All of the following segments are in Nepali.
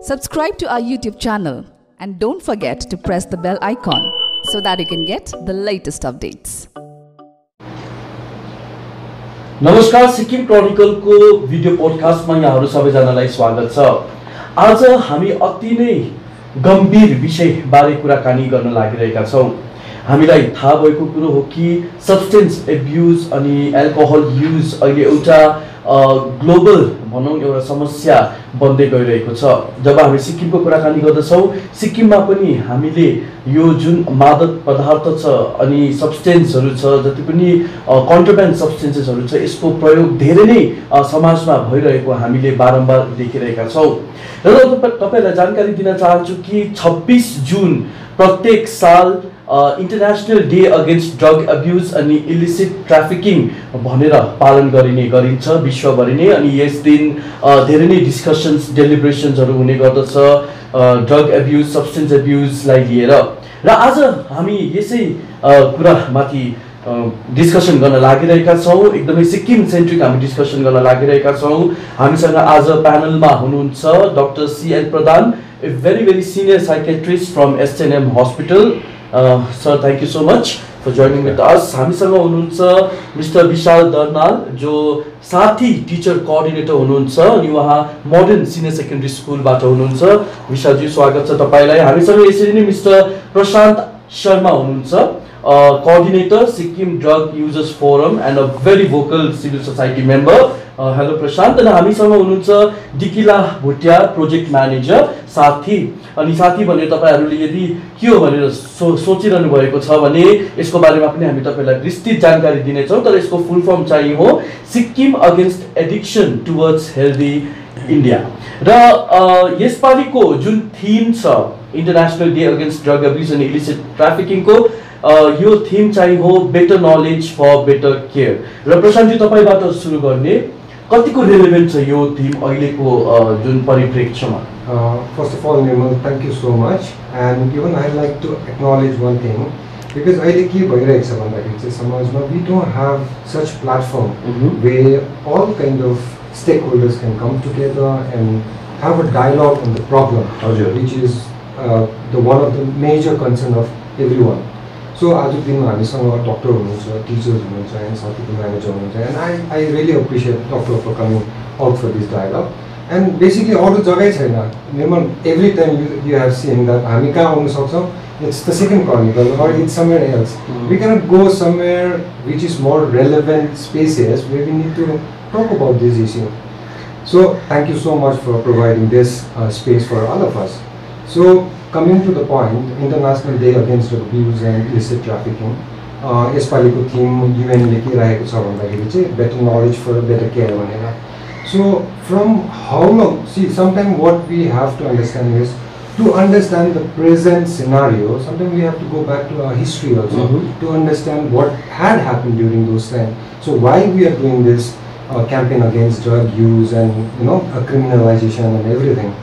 Subscribe to our YouTube channel and don't forget to press the bell icon so that you can get the latest updates. नमस्कार, सिक्किम क्रॉनिकल को भिडियो पोडकास्ट में यहाँहरु सबैजनालाई स्वागत छ। आज हामी अति नै गम्भीर विषय बारे कुराकानी गर्न लागिरहेका छौं। हामीलाई थाहा भएको कुरो हो कि सब्स्टेन्स एब्युज अनि एल्कोहल युज अहिले एउटा ग्लोबल भनौं एउटा समस्या बन्दै गइरहेको छ। जब हामी सिक्किमको कुराकानी गर्दछौं, सिक्किममा पनि हामीले यो जुन मादक पदार्थ छ अनि सब्स्टेन्सहरु छ, जति पनि कन्ट्राब्यान्ड सब्स्टेन्सेसहरु छ, यसको प्रयोग धेरै नै समाजमा भइरहेको हामीले बारम्बार देखिरहेका छौं। र तपाईलाई जानकारी दिन चाहन्छु कि 26 जुन प्रत्येक साल international day against drug abuse अनि इलिसिट ट्राफिकिङ भनेर पालन गरिन्छ विश्वभरि नै। अनि यस दिन धेरै नै डिस्कसन्स डेलिब्रेशन्सहरु हुने गर्दछ ड्रग अब्यूज सब्स्टेन्स अब्यूजलाई लिएर। र आज हामी यसै कुरामाथि डिस्कसन गर्न लागिरहेका छौं। एकदमै सिक्किम सेन्ट्रिक हामी डिस्कसन गर्न लागिरहेका छौं। हामीसँग आज प्यानलमा हुनुहुन्छ doctor CN Pradhan, a very senior psychiatrist from SNM Hospital. Sir, thank you so much for joining with us. हामीसँग हुनुहुन्छ मिस्टर विशाल दर्नाल, जो साथी टीचर कोअर्डिनेटर हुनुहुन्छ अनि उहाँ मोडर्न सिनियर सेकेन्डरी स्कुलबाट हुनुहुन्छ। विशाल जी, स्वागत छ तपाईलाई। हामीसँग यसरी नै मिस्टर प्रशान्त शर्मा हुनुहुन्छ, coordinator Sikkim drug users forum and a very vocal civil society member. Hello Prashant. अनि हामीसँग हुनुहुन्छ डिकिला भुटिया, प्रोजेक्ट म्यानेजर साथी। अनि साथी भनेर तपाईहरुले यदि के हो भनेर सोचिरहनु भएको छ भने यसको बारेमा पनि हामी तपाईलाई विस्तृत जानकारी दिनेछौं। तर यसको फुल फर्म चाहिँ हो Sikkim against addiction towards healthy India. र यसपालिको जुन थीम छ international day against drug abuse and illicit trafficking को यो थीम चाहिँ हो better knowledge for better care. र प्रशान्त जी, तपाईबाट सुरु गर्ने कतिको रिलेभेन्ट छ यो थीम अहिलेको जुन परिप्रेक्ष्यमा? First of all, Nirmal, thank you so much. And even I'd like to acknowledge one thing, because अहिले के भइरहेको छ भन्दाखेरि चाहिँ समाजमा we don't have such platform where all kind of stakeholders can come together and have a dialogue on the problem, which is the one of the major concern of everyone. So आजको दिनमा हामीसँग डक्टर हुनुहुन्छ, टिचर्स हुनुहुन्छ, एन्ड साथीको म्यानेजर हुनुहुन्छ, and I really appreciate doctor for coming out for this dialogue. And basically अरू जग्गै छैन Nirmal, every time you have seen that हामी कहाँ आउन सक्छौँ, it's the second chronicle or it's somewhere else. We cannot go somewhere which is more relevant spaces where we need to talk about this issue. So thank you so much for providing this space for all of us. So coming to the point, International Day Against Drug Abuse and Illicit Trafficking, यसपालिको थीम युएनले के राखेको छ भन्दाखेरि चाहिँ better knowledge for better care भनेर। So from how long, see, sometimes what we have to understand is, to understand the present scenario, sometimes we have to go back to our history also to understand what had happened during those times. So why we are doing this campaign against drug use and criminalization and everything.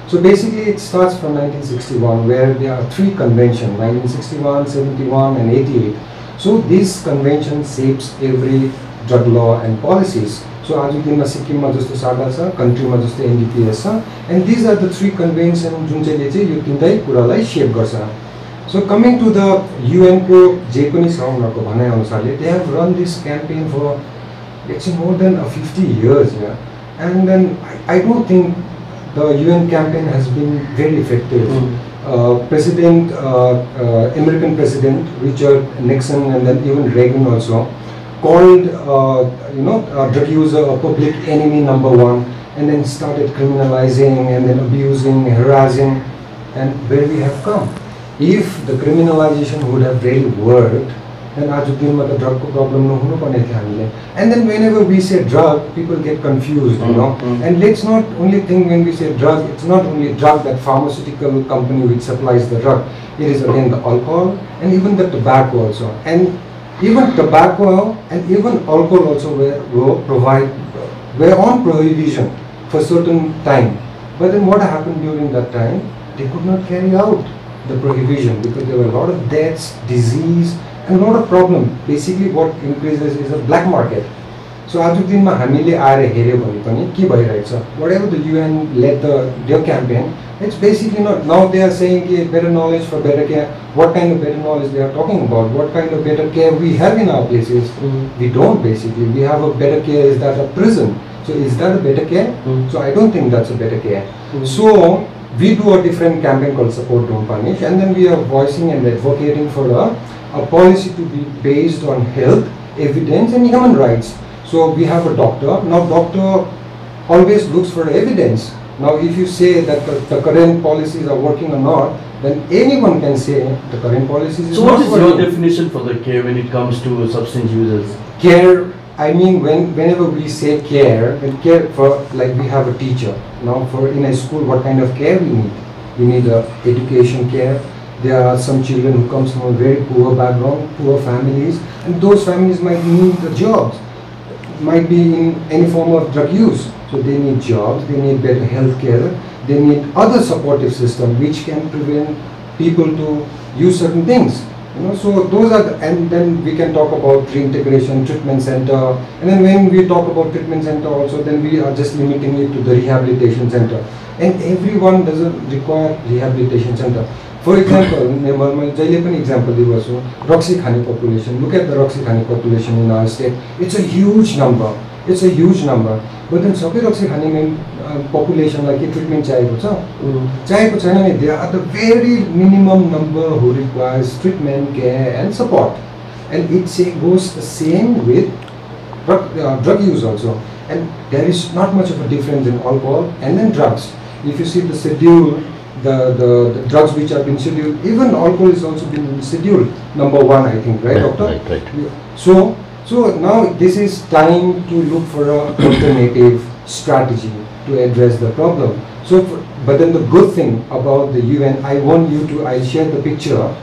So basically it starts from 1961, where there are 3 conventions, 1961, 71 and 88. So this convention shapes every drug law and policies. So आजको दिनमा सिक्किममा जस्तो सागा छ, कन्ट्रीमा जस्तो एनडीपीएस छ, and these are the 3 convention जुन चाहिँले चाहिँ यो तीनटै कुरालाई शेप गर्छ। So coming to the UN को जे पनि छ उनीहरुको भनाइ अनुसारले, they have run this campaign for let's say more than 50 years, and then I don't think the UN campaign has been very effective. American President Richard Nixon and then even Reagan also called drug user a public enemy #1, and then started criminalizing and then abusing, harassing, and where we have come. If the criminalization would have really worked, then आजको दिनमा त ड्रगको प्रब्लम नहुनु पर्ने थियो हामीले। And then whenever we say drug, people get confused, and let's not only think when we say drug, it's not only drug, that pharmaceutical company which supplies the drug. It is again the alcohol and even the tobacco also, and even tobacco and even alcohol also were on prohibition for certain time. But then what happened during that time? They could not carry out the prohibition because there were a lot of deaths, disease, and a lot of problem. Basically what increases is a black market. So आजको दिनमा हामीले आएर हेऱ्यो भने पनि के भइरहेछ whatever the UN led their campaign, it's basically not, now they are saying better knowledge for better care. What kind of better knowledge they are talking about? What kind of better care we have in our places? We don't basically. We have a better care, is that a prison? So is that a better care? So I don't think that's a better care. So we do a different campaign called Support Don't Punish, and then we are voicing and advocating for a policy to be based on health, evidence and human rights. So we have a doctor. Now doctor always looks for evidence. Now if you say that the current policies are working or not, then anyone can say the current policies is So what not is working. your definition for the care when it comes to substance users? Care, I mean whenever we say care, when care for, like we have a teacher. Now for in a school, what kind of care we need? We need education care. There are some children who comes from a very poor background, poor families, and those families might need the jobs, might be in any form of drug use. So they need jobs, they need better health care, they need other supportive system which can prevent people to use certain things. You know, so those are and then we can talk about reintegration, treatment center, and then when we talk about treatment center also, then we are just limiting it to the rehabilitation center, and everyone doesn't require rehabilitation center. For example, मैं जहिले पनि example दिएको Roxy Khani population. Look at the Roxy Khani population in our state. It's a huge number. It's a huge number. But then सबै Roxy Khani population लाई के treatment चाहिएको छ? चाहिएको छैन नि. There are the very minimum number who requires treatment, care and support. And it goes the same with drug use also. And there is not much of a difference in alcohol and then drugs. If you see the schedule, the drugs which have been scheduled, even alcohol is also been scheduled number 1, I think, right, doctor? Right. So now this is time to look for a alternative strategy to address the problem. So, but then the good thing about the UN, I share the picture.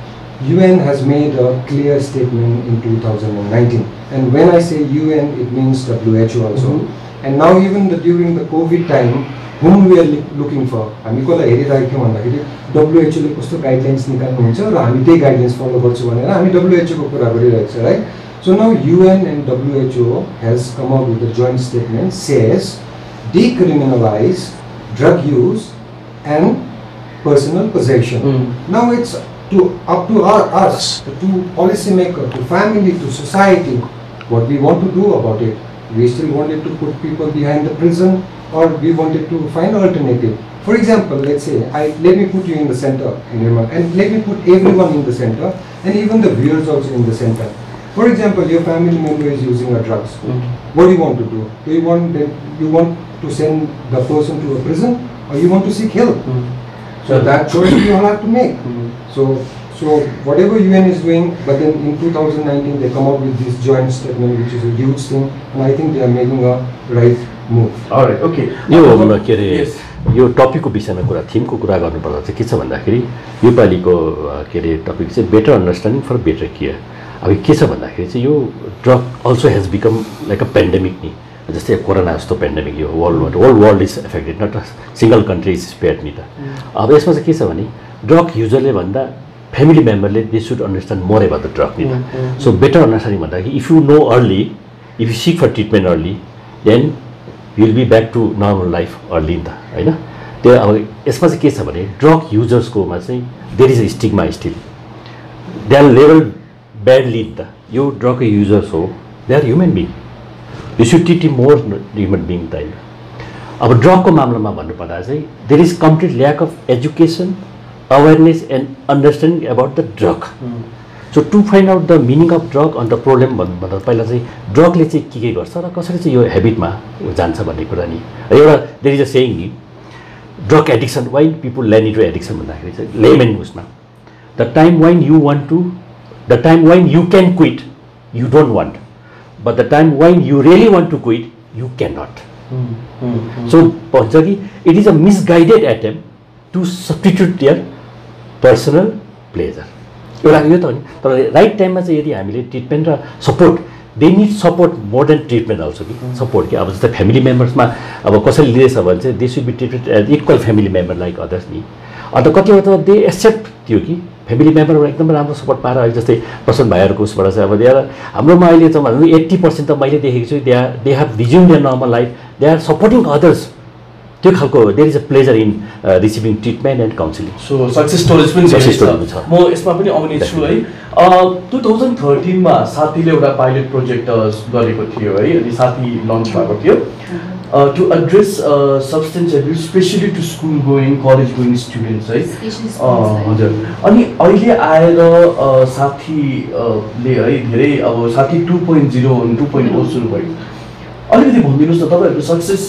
UN has made a clear statement in 2019, and when I say UN, it means WHO also. And now even during the COVID time, whom we are looking for, हामी कसलाई हेरिरहेको थियौँ भन्दाखेरि WHO ले कस्तो गाइडलाइन्स निकाल्नुहुन्छ र हामी त्यही गाइडलाइन्स फलो गर्छौँ भनेर हामी WHO को कुरा गरिरहेको छ, right? So now UN and WHO has come out with a joint statement, says decriminalize drug use and personal possession. Now it's up to us, to policymaker, to family, to society, what we want to do about it. We still wanted to put people behind the prison, or we wanted to find alternative. For example, let's say, let me put you in the center, and let me put everyone in the center, and even the viewers also in the center. For example, your family member is using a drugs. What do you want to do? Do you want to send the person to a prison, or you want to seek help? So that choice we all have to make. So whatever UN is doing, but then in 2019 they come out with this joint statement, which is a huge thing, and I think they are making a right move. All right, okay. यो टपिकको विषयमा कुरा थिमको कुरा गर्नुपर्दा चाहिँ के छ भन्दाखेरि यो पालिको के अरे टपिक चाहिँ better understanding for better care. अब के छ भन्दाखेरि चाहिँ यो drug also has become like a pandemic नि, जस्तै कोरोना जस्तो पेन्डेमिक यो world is affected, not a single country is spared नि त. अब यसमा चाहिँ के छ भने ड्रग युजरले भन्दा फ्यामिली मेम्बरले they should understand more about the drug नि त. सो बेटर अन्डरस्ट्यान्डिङ भन्दाखेरि if you know early, if you seek for treatment early, then will be back to normal life early नि त, होइन? त्यो अब यसमा चाहिँ के छ भने ड्रग युजर्सकोमा चाहिँ there is a stigma still, they are लेभल ब्याडली नि त. यो ड्रग युजर्स हो, they are human being, you should treat more human being त होइन. अब ड्रगको मामलामा भन्नुपर्दा चाहिँ there is complete lack of education, awareness and understanding about the drug. So to find out the meaning of drug and problem भन्नुभन्दा पहिला चाहिँ ड्रगले चाहिँ के गर्छ र कसरी चाहिँ यो हेबिटमा जान्छ भन्ने कुरा नि. एउटा देयर इज अ सेयिङ नि, drug addiction, why people land into addiction भन्दाखेरि चाहिँ लेमेन उसमा the time when you can quit you don't want, but the time when you really want to quit you can not. So भन्छ कि it is a misguided attempt to substitute their personal pleasure. एउटा यो त हो नि, तर राइट टाइममा चाहिँ यदि हामीले ट्रिटमेन्ट र support, they need support more than treatment also कि सपोर्ट कि. अब जस्तै फ्यामिली मेम्बर्समा अब कसैले लिँदैछ भने चाहिँ they should be treated as equal family member like others नि. अन्त कतिवटा त दे एक्सेप्ट थियो कि फ्यामिली मेम्बरबाट एकदम राम्रो सपोर्ट पाएर अहिले जस्तै प्रसन भाइहरूको उसबाट चाहिँ अब हाम्रोमा अहिले त भन्नु 80% त मैले देखेको छु they have resumed their normal life, they are supporting others. त्यो खालको there is a pleasure in receiving treatment and counselling. So success stories पनि छ। म यसमा पनि आउने छु है। 2013 मा साथीले एउटा पाइलट प्रोजेक्ट गरेको थियो है, अनि साथी लन्च भएको थियो to address substance abuse specially to school going college going students है। हजुर, अनि अहिले आएर साथीले है धेरै अब साथी 2.0 अनि 2.0 सुरु भयो। अलिकति भनिदिनुहोस् न तपाईँहरूको सक्सेस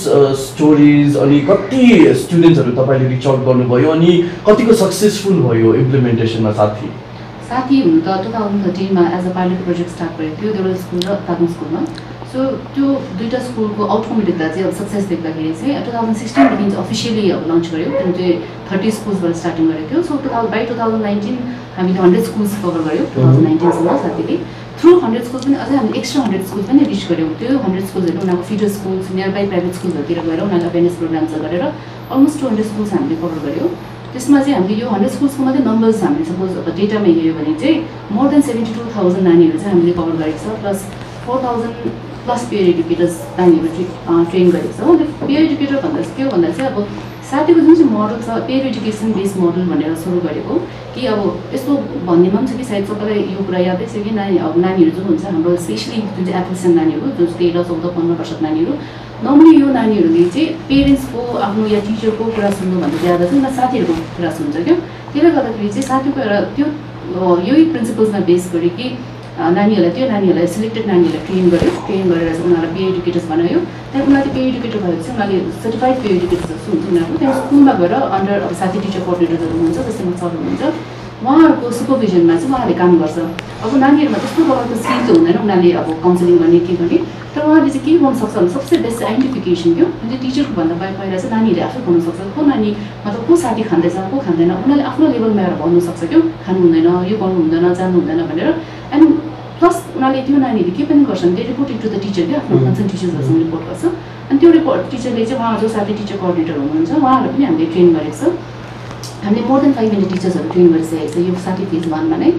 स्टोरिज, अनि कति स्टुडेन्ट्सहरू तपाईँले रिच आउट गर्नुभयो अनि कतिको सक्सेसफुल भयो इम्प्लिमेन्टेसनमा साथी हुनु त 2013 मा as a pilot project start गरेको थियो देउरा स्कुल र ताबुङ स्कुलमा। सो त्यो दुईवटा स्कुलको आउटकम देख्दा चाहिँ अब सक्सेस देख्दाखेरि चाहिँ 2016 देखि चाहिँ अफिसियली अब लन्च गऱ्यो, किनभने चाहिँ 30 स्कुल्सबाट स्टार्टिङ गरेको थियो। सो बाई 2019 हामीले 100 स्कुल्स कभर गऱ्यौँ 2019 सम्म। साथीले थ्रु 100 स्कुल्स पनि अझै हामीले एक्स्ट्रा 100 स्कुल्स पनि रिच गऱ्यौँ। त्यो 100 स्कुल्सहरू उनीहरूको feeder schools, nearby private स्कुल्सहरूतिर गएर उनीहरूले अवेरनेस प्रोग्राम्सहरू गरेर अलमोस्ट 200 स्कुल्स हामीले कभर गऱ्यौँ। त्यसमा चाहिँ हामीले यो 100 स्कुल्सको मात्रै नम्बर्स हामीले सपोज अब डेटामा हेऱ्यो भने चाहिँ मोर देन 72,000 नानीहरू चाहिँ हामीले कभर गरेको छ, प्लस 4,000 प्लस पेयर एडुकेटर्स नानीहरू ट्रेन गरेको छ। पेयर एडुकेटर भन्दा के हो भन्दा चाहिँ अब साथीको जुन चाहिँ मोडल छ पेयर एडुकेसन बेस्ड मोडल भनेर सुरु गरेको कि अब यस्तो भन्नेमा पनि छ कि सायद सबैलाई यो कुरा यादै छ कि नानीहरू जो हुन्छ हाम्रो स्पेसली जुन चाहिँ एडोलेसेन्ट नानीहरू जुन 13, 14, 15 वर्षको नानीहरू, नर्मली यो नानीहरूले चाहिँ पेरेन्ट्सको आफ्नो या टिचरको कुरा सुन्नुभन्दा ज्यादा चाहिँ उनीहरू साथीहरूको कुरा सुन्छ क्या। त्यसले गर्दाखेरि चाहिँ साथीको एउटा त्यो यही प्रिन्सिपल्समा बेस गऱ्यो कि नानीहरूलाई सिलेक्टेड नानीहरूलाई ट्रेन गरेर चाहिँ उनीहरूलाई पेयर एडुकेटर्स बनायो। त्यहाँदेखि उनीहरूले पेयर एडुकेटर भएपछि उनीहरूले सर्टिफाइड पेयर एडुकेटर्स जस्तो हुन्छ उनीहरूको। त्यहाँ स्कुलमा गएर अन्डर अब साथी टिचर कोअर्डिनेटरहरू हुनुहुन्छ, जस्तै म सर हुनुहुन्छ, उहाँहरूको सुपरभिजनमा चाहिँ उहाँहरूले काम गर्छ। अब नानीहरूमा त्यस्तो प्रकारको स्किल त हुँदैन उनीहरूले अब काउन्सिलिङ गर्ने के गर्ने, तर उहाँहरूले चाहिँ के गर्नु सक्छ भने सबसे बेस्ट चाहिँ आइडेन्टिफिकेसन थियो। जुन चाहिँ टिचरको भन्दा पहिला चाहिँ नानीहरूले आफै भन्नु सक्छ को नानी मतलब को साथी खाँदैछ को खाँदैन, उनीहरूले आफ्नो लेभलमा आएर भन्नु सक्छ क्या खानु हुँदैन, यो गर्नु हुँदैन, जानु हुँदैन भनेर। एन्ड प्लस उनीहरूले त्यो नानीहरूले के पनि गर्छन्, they reporting to the teacher क्या, आफ्नो कन्सर्न टिचर्सहरूसँग रिपोर्ट गर्छ। अनि त्यो टिचरले चाहिँ उहाँ जो साथी टिचर कोअर्डिनेटर हुनुहुन्छ उहाँहरूलाई पनि हामीले ट्रेन गरेको छ। हामीले मोर देन 500 टिचर्सहरू ट्रेन गरिसकेको छ यो साथी फेज 1 मा नै।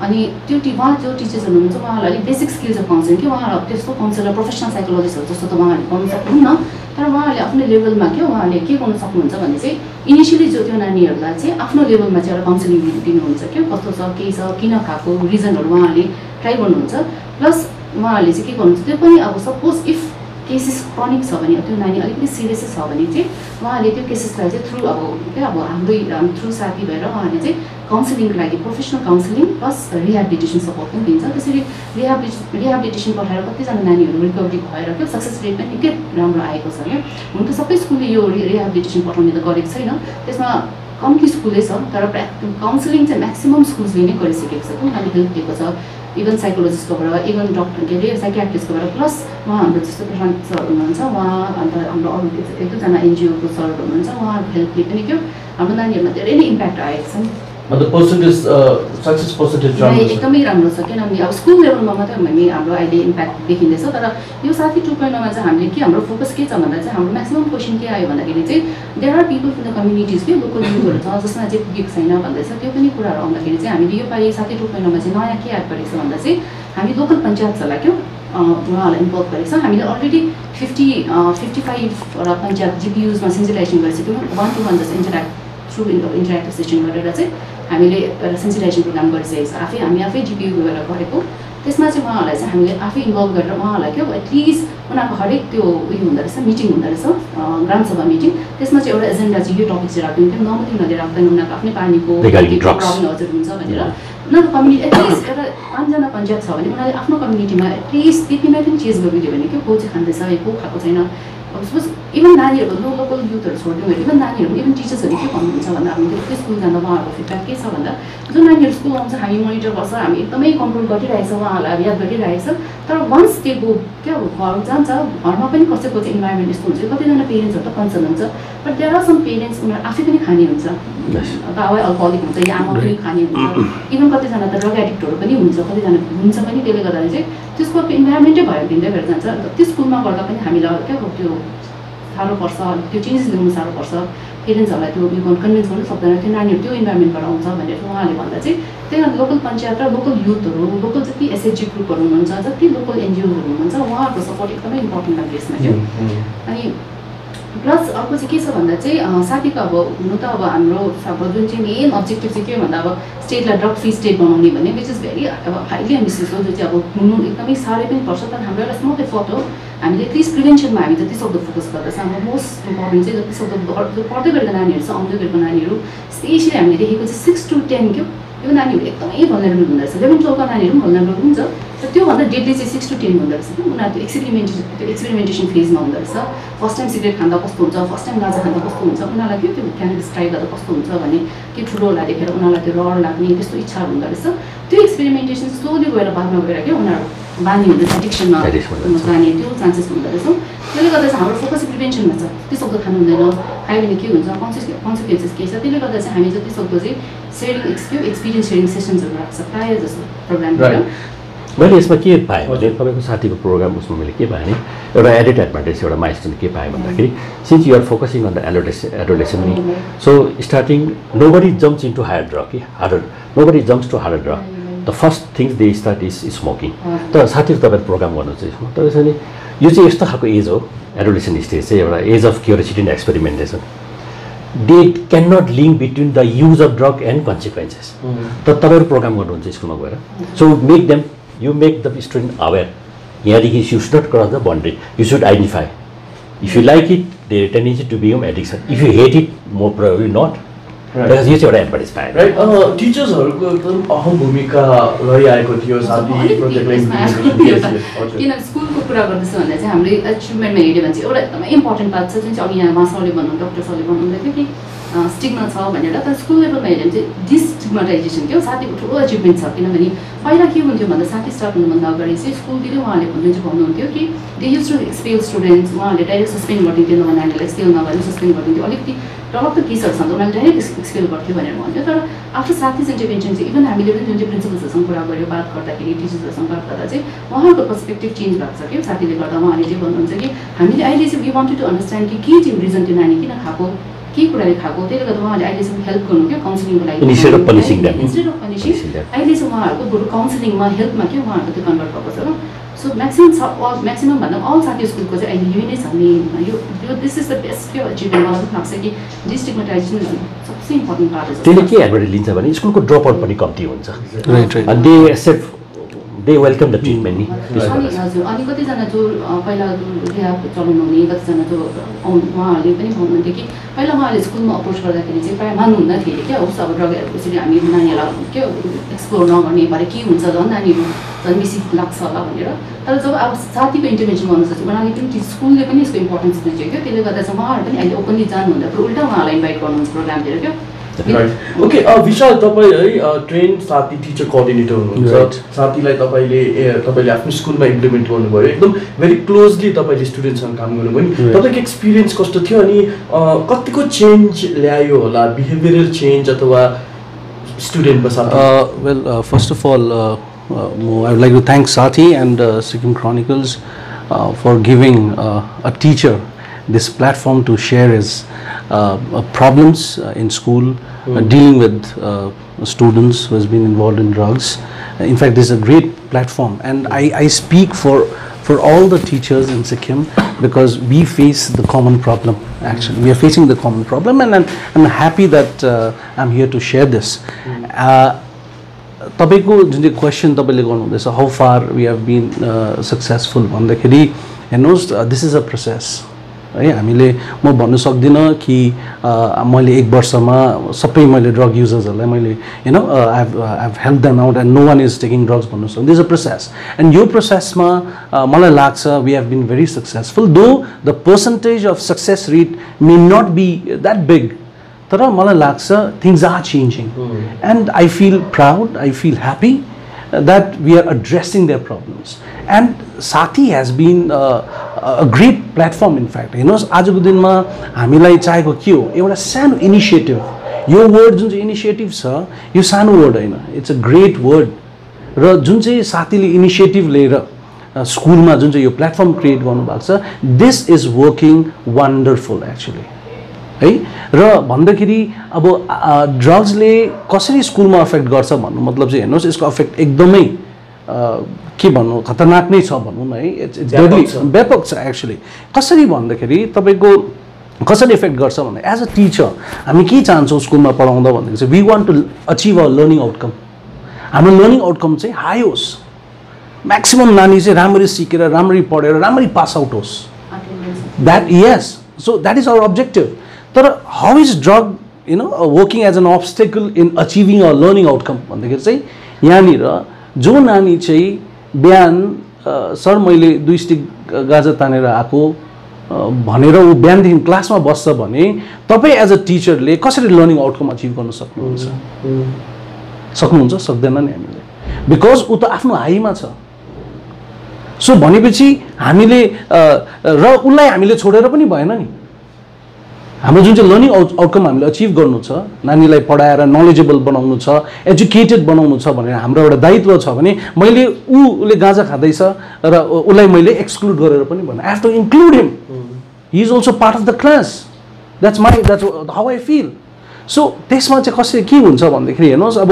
अनि त्यो उहाँ जो टिचर्सहरू हुनुहुन्छ उहाँहरूलाई अलिक बेसिक स्किल्स अफ काउन्सिलिङ कि उहाँहरू त्यस्तो काउन्सिलर प्रोफेसनल साइकोलोजिस्टहरू जस्तो त उहाँहरूले गर्नु सक्नुहुन्न, तर उहाँहरूले आफ्नो लेभलमा के उहाँहरूले के गर्नु सक्नुहुन्छ भने चाहिँ इनिसियली जो त्यो नानीहरूलाई चाहिँ आफ्नो लेभलमा चाहिँ एउटा काउन्सिलिङ दिनुहुन्छ क्या, कस्तो छ के छ किन खाएको रिजनहरू उहाँहरूले ट्राई गर्नुहुन्छ। प्लस उहाँहरूले चाहिँ के गर्नुहुन्छ त्यो पनि अब सपोज इफ केसेस क्रोनिक छ भने त्यो नानी अलिकति सिरियस छ भने चाहिँ उहाँहरूले त्यो केसेसलाई चाहिँ थ्रु अब क्या अब हाम्रो थ्रु साथी भएर उहाँहरूले चाहिँ काउन्सिलिङको लागि professional counselling plus rehabilitation support पनि दिन्छ। त्यसरी रिहेबिलिटेसन पठाएर कतिजना नानीहरू रिकभरी भएर क्या सक्सेस रेट पनि निकै राम्रो आएको छ क्या। हुन त सबै स्कुलले यो रिहेबिलिटेसन पठाउने त गरेको छैन, त्यसमा कम्ती स्कुलै छ, तर काउन्सिलिङ चाहिँ म्याक्सिमम् स्कुल्सले नै गरिसकेको छ। उनीहरूले हेल्प दिएको छ इभन साइकोलोजिस्टकोबाट, इभन डक्टर के अरे साइकियाट्रिस्टकोबाट, प्लस उहाँ हाम्रो जस्तो प्रशान्त सर हुनुहुन्छ उहाँ, अन्त हाम्रो अरू 1-2जना एनजिओको सरहरू हुनुहुन्छ उहाँहरूको हेल्पले पनि क्या हाम्रो नानीहरूमा धेरै नै इम्प्याक्ट आएको छ। मतलब सक्सेस पर्सेन्टेज एकदमै राम्रो छ, किनभने अब स्कुल लेभलमा मात्रै हामी हाम्रो अहिले इम्प्याक्ट देखिँदैछ। तर यो साथी 2.0 मा चाहिँ हामीले के हाम्रो फोकस के छ भन्दा चाहिँ हाम्रो म्याक्सिमम् क्वेसन के आयो भन्दाखेरि चाहिँ there are people in the communities के लोकल युथहरू छ जसमा चाहिँ पुगेको छैन भन्दैछ। त्यो पनि कुराहरू आउँदाखेरि चाहिँ हामीले यो पालि साथी 2.0 मा चाहिँ नयाँ के एड गरेको छ भन्दा चाहिँ हामी लोकल पञ्चायतहरूलाई क्या उहाँहरूलाई इन्भल्भ गरेको छ। हामीले अलरेडी 55वटा पञ्चायत जिपियुजमा सेन्सिटाइजेसन गरिसक्यौँ। 1-to-1 जस्तो थ्रु इन्टरेक्टिभ सेसन गरेर चाहिँ हामीले एउटा सेन्सिटाइजेसन प्रोग्राम गरिसकेको छ। हामी आफै जिपियु गएर गरेको। त्यसमा चाहिँ उहाँहरूलाई चाहिँ हामीले आफै इन्भल्भ गरेर उहाँहरूलाई क्या एटलिस्ट उनीहरूको हरेक त्यो उयो हुँदो रहेछ मिटिङ हुँदो रहेछ ग्रामसभा मिटिङ, त्यसमा चाहिँ एउटा एजेन्डा चाहिँ यो टपिक चाहिँ राख्दैन थियो। नर्मली उनीहरूले राख्दैन, उनीहरूको आफ्नै पानीको प्रब्लम हजुर हुन्छ भनेर उनीहरूको कम्युनिटी एटलिस्ट एउटा 5जना पञ्चायत छ भने उनीहरूले आफ्नो कम्युनिटीमा एटलिस्ट त्यतिमै पनि चेन्ज गरिदियो भने को चाहिँ खाँदैछ को खाएको छैन। अब सपोज इभन नानीहरू लोकल युथहरू छोडिदिउँ भने इभन नानीहरू इभन टिचर्सहरू के भन्नुहुन्छ भन्दा हामी त्यो स्कुल जाँदा उहाँहरूको फिडब्याक के छ भन्दा जो नानीहरू स्कुल आउँछ हामी मोनिटर गर्छ, हामी एकदमै कन्ट्रोल गरिरहेछ, उहाँहरूलाई याद गरिरहेछ। तर वन्स त्यो गो क्या घर जान्छ घरमा पनि कसैको चाहिँ इन्भाइरोमेन्ट यस्तो हुन्छ, कतिजना पेरेन्ट्सहरू त कन्सर्न हुन्छ, but there are some parents उनीहरू आफै पनि खाने हुन्छ, बाबा अल्कोहलिक हुन्छ या आमा पनि खाने हुन्छ, इभन कतिजना त ड्रग एडिक्टहरू पनि हुन्छ, कतिजना हुन्छ पनि। त्यसले गर्दाखेरि चाहिँ त्यसको इन्भाइरोमेन्टै भएर भिन्दै भएर जान्छ। त्यो स्कुलमा गर्दा पनि हामीलाई क्या त्यो साह्रो पर्छ, त्यो चेन्जेस ल्याउनु साह्रो पर्छ। पेरेन्ट्सहरूलाई त्यो उयो कन्भिन्स गर्नु सक्दैन, त्यो नानीहरू त्यो इन्भाइरोमेन्टबाट आउँछ भनेर उहाँले भन्दा चाहिँ त्यही कारण लोकल पञ्चायत र लोकल युथहरू, लोकल जति एसएचजी ग्रुपहरू हुनुहुन्छ, जति लोकल एनजिओहरू हुनुहुन्छ, उहाँहरूको सपोर्ट एकदमै इम्पोर्टेन्ट लाग्यो यसमा थियो। अनि प्लस अर्को चाहिँ के छ भन्दा चाहिँ साथीको अब हुनु त अब हाम्रो जुन चाहिँ मेन अब्जेक्टिभ चाहिँ के भन्दा अब स्टेटलाई ड्रग फ्री स्टेट बनाउने भन्ने विच इज भेरी अब हाइली एम्बिसियस हो, जो चाहिँ अब हुनु एकदमै साह्रै पनि पर्छ। तर हाम्रो एउटा स्मल एफर्ट हो, हामीले एटलिस्ट प्रिभेन्सनमा हामी जति सक्दो फोकस गर्दैछ। हाम्रो मोस्ट इम्पोर्टेन्ट चाहिँ जति सक्दो जो पढ्दै गरेको नानीहरू छ, आउँदै गरेको नानीहरू, स्पेसली हामीले देखेको चाहिँ 6 to 10 क्या यो नानीहरू एकदमै भल्नरेबल हुँदो रहेछ। 11-12 नानीहरू पनि भल्नरेबल हुन्छ, तर त्योभन्दा डेडली चाहिँ 6 to 10 हुँदो रहेछ कि उनीहरू त्यो एक्सपेरिमेन्टेसन फेजमा हुँदो रहेछ। फर्स्ट टाइम सिगरेट खाँदा कस्तो हुन्छ, फर्स्ट टाइम गाँजा खाँदा कस्तो हुन्छ, उनीहरूलाई के त्यो क्यानाबिस ट्राई गर्दा कस्तो हुन्छ भने के ठुलोहरूलाई देखेर उनीहरूलाई त्यो रहर लाग्ने त्यस्तो इच्छा हुँदो रहेछ। त्यो एक्सपेरिमेन्टेसन स्लोली गएर बादमा गएर क्या उनीहरू बानी हुँदैछ, एडिक्सनमा जाने त्यो चान्सेस हुँदो रहेछ। त्यसले गर्दा चाहिँ हाम्रो फोकस प्रिभेन्सनमा छ। त्यो सक्दो खानु हुँदैन, खायो भने के हुन्छ, कन्सिक्वेन्सेस के छ। त्यसले गर्दा चाहिँ हामी जति सक्दो चाहिँ सेयरिङ एक्सपिरियन्स सेयरिङ सेसन्सहरू राख्छ प्रायः जस्तो प्रोग्रामबाट। मैले यसमा के पाएँ भने तपाईँको साथीको प्रोग्राम उसमा मैले के पाएँ भने एउटा एडेड एडभान्टेज, एउटा माइलस्टोन के पाएँ भन्दाखेरि since you are focusing on the adolescence नि, so starting nobody jumps into higher drug कि nobody jumps to higher drug. The first things they start is smoking. तर साथीहरू तपाईँले प्रोग्राम गर्नुहुन्छ यसमा, तपाईँले यो चाहिँ यस्तो खालको एज हो, एडोलेसन स्टेज चाहिँ एउटा age of curiosity and experimentation. They can not link between the use of drug and consequences. तर तपाईँहरू प्रोग्राम गर्नुहुन्छ स्कुलमा गएर, so make them you make the student aware. यहाँदेखि you should not cross the boundary. You should identify. If you like it, there is tendency to become addiction. If you hate it, more probably not. Because यो चाहिँ एउटा एडभान्टेज पाएँ। राइट, टिचर्सहरूको एकदम अहम भूमिका रहिआएको थियो साथी प्रोजेक्टलाई। किन स्कुलको कुरा गर्दैछु भन्दा चाहिँ हाम्रो एचिभमेन्टमा हेऱ्यो भने चाहिँ एउटा एकदमै इम्पोर्टेन्ट पार्ट छ जुन चाहिँ अघि यहाँ मासले भन्नु डक्टर सरले भन्नुहुँदै थियो कि स्टिग्मा छ भनेर। तर स्कुल लेभलमा हेऱ्यो भने चाहिँ डिस्टिग्माटाइजेसन के हो, साथीको ठुलो एचिभमेन्ट छ। किनभने पहिला के हुन्थ्यो भन्दा साथी स्टार्ट हुनुभन्दा अगाडि चाहिँ स्कुलतिर उहाँले भन्नुहुन्थ्यो कि they use to expel students, उहाँहरूले डाइरेक्ट सस्पेन्ड गरिदिन्थ्यो, नभए नानीहरूलाई एक्सपेल नगरेर सस्पेन्ड गरिदिन्थ्यो। अलिकति डरलाग्दो केसहरू छ उनीहरूले डाइरेक्ट एक्सपेल गर्थ्यो भनेर भन्थ्यो। तर आफ्टर साथीज इन्टरभेन्सन चाहिँ इभन हामीले पनि जुन चाहिँ प्रिन्सिपल्सहरूसँग कुरा गऱ्यो, बात गर्दाखेरि टिचर्सहरूसँग बात गर्दा चाहिँ उहाँहरूको पर्सपेक्टिभ चेन्ज भएको छ कि साथीले गर्दा। उहाँले चाहिँ भन्नुहुन्छ कि हामीले अहिले चाहिँ वी वान्टेड टु अन्डरस्ट्यान्ड कि के चाहिँ रिजन त्यो नानी किन खाएको, के कुराले खाएको। त्यसले गर्दा उहाँले अहिलेसम्म हेल्प गर्नु क्या काउन्सिलिङको लागि, इन्स्टेड अफ पनिसिङ अहिले चाहिँ उहाँहरूको बरु काउन्सिलिङमा हेल्पमा के उहाँहरूको त्यो कन्भर्ट भएको छ र। सो म्याक्सिमम भन्दा अल साथी स्कुलको चाहिँ अहिले यही नै छ नि, यो दिस इज द बेस्ट के अचिभमेन्ट। मलाई पनि लाग्छ कि डिस्टिग्माटाइजेसन सबसे इम्पोर्टेन्ट पार्ट हो। त्यसले के एडभान्टेज लिन्छ भने स्कुलको ड्रप आउट पनि कम्ती हुन्छ। अनि they accept, they welcome the treatment नि। हजुर, अनि कतिजना जो पहिला रिहाब चलाउनु हुने कतिजना जो उहाँहरूले पनि भन्नुहुन्थ्यो कि पहिला उहाँहरूले स्कुलमा अप्रोच गर्दाखेरि चाहिँ प्रायः मान्नुहुन्न थियो क्या, उस अब ड्रगहरू यसरी हामी नानीहरूलाई के एक्सप्लोर नगर्ने भरे के हुन्छ, झन् नानीहरू झन् बेसी लाग्छ होला भनेर। तर जब अब साथीको इन्टरभेन्सन गर्नु सक्छ उनीहरूले पनि स्कुलले पनि यसको इम्पोर्टेन्स बुझ्यो क्या। त्यसले गर्दा चाहिँ उहाँहरू पनि अहिले ओपनली जानुहुँदा उल्टा उहाँलाई इन्भाइट गर्नुहुन्छ प्रोग्रामतिर क्या। ओके, विशाल तपाईँ है ट्रेन साथी टिचर कोअर्डिनेटर हुनुहुन्छ। साथीलाई तपाईँले आफ्नो स्कुलमा इम्प्लिमेन्ट गर्नुभयो, एकदम भेरी क्लोजली तपाईँले स्टुडेन्टसँग काम गर्नुभयो नि। तपाईँको एक्सपिरियन्स कस्तो थियो अनि कतिको चेन्ज ल्यायो होला, बिहेभियरल चेन्ज अथवा स्टुडेन्टमा साथी? Well, first of all I would like to thank Sathi and Sikkim Chronicles for giving a teacher this platform to share his problems in school, dealing with students who has been involved in drugs. In fact, this is a great platform, and I speak for all the teachers in Sikkim because we face the common problem. Actually, we are facing the common problem, and I'm happy that I'm here to share this. तपाईको जुन चाहिँ क्वेसन तपाईँले गर्नुहुँदैछ how far we have been successful भन्दाखेरि हेर्नुहोस्, दिस इज अ प्रोसेस है। हामीले म भन्नु सक्दिनँ कि मैले 1 वर्षमा सबै मैले ड्रग युजर्सहरूलाई मैले you know I have help them out and no one is taking drugs भन्नु सक्छ। This is a process, and यो प्रोसेसमा मलाई लाग्छ we have been very successful, though the percentage of success rate may not be that big. तर मलाई लाग्छ things are changing and I feel proud, I feel happy that we are addressing their problems, and Sathi has been a great platform. In fact, हेर्नुहोस् आजको दिनमा हामीलाई चाहेको के हो, एउटा सानो इनिसिएटिभ। यो वर्ड जुन चाहिँ इनिसिएटिभ छ यो सानो वर्ड होइन, इट्स अ ग्रेट वर्ड। र जुन चाहिँ साथीले इनिसिएटिभ लिएर स्कुलमा जुन चाहिँ यो प्लेटफर्म क्रिएट गर्नुभएको छ, this is working wonderful actually. है र भन्दाखेरि अब ड्रग्सले कसरी स्कुलमा अफेक्ट गर्छ भन्नु मतलब चाहिँ हेर्नुहोस् यसको अफेक्ट एकदमै के भन्नु खतरनाक नै छ भनौँ न है इट्स डेडली व्यापक छ एक्चुअली कसरी भन्दाखेरि तपाईँको कसरी इफेक्ट गर्छ भन्दा एज अ टिचर हामी के चाहन्छौँ स्कुलमा पढाउँदा भन्दाखेरि चाहिँ we want to achieve a learning outcome हाम्रो लर्निङ आउटकम चाहिँ हाई होस् म्याक्सिमम नानी चाहिँ राम्ररी सिकेर राम्ररी पढेर राम्ररी पास आउट होस् that yes so that is our objective तर how is drug working as an obstacle in achieving a learning outcome भन्दाखेरि चाहिँ यहाँनिर जो नानी चाहिँ बिहान सर मैले 2 स्टिक गाजा तानेर आएको भनेर ऊ बिहानदेखि क्लासमा बस्छ भने तपाईँ एज अ टिचरले कसरी लर्निङ आउटकम अचिभ गर्न सक्नुहुन्छ सक्दैन नि हामीले बिकज ऊ त आफ्नो हाईमा छ सो भनेपछि हामीले र उसलाई हामीले छोडेर पनि भएन नि हाम्रो जुन चाहिँ लर्निङ आउटकम हामीले अचिभ गर्नु छ नानीलाई पढाएर नलेजेबल बनाउनु छ एजुकेटेड बनाउनु छ भनेर हाम्रो एउटा दायित्व छ भने मैले उसले गाँजा खाँदैछ र उसलाई मैले एक्सक्लुड गरेर पनि भन्नु I have to include him he is also part of the class that's how I feel so त्यसमा चाहिँ कसरी के हुन्छ भन्दाखेरि हेर्नुहोस् अब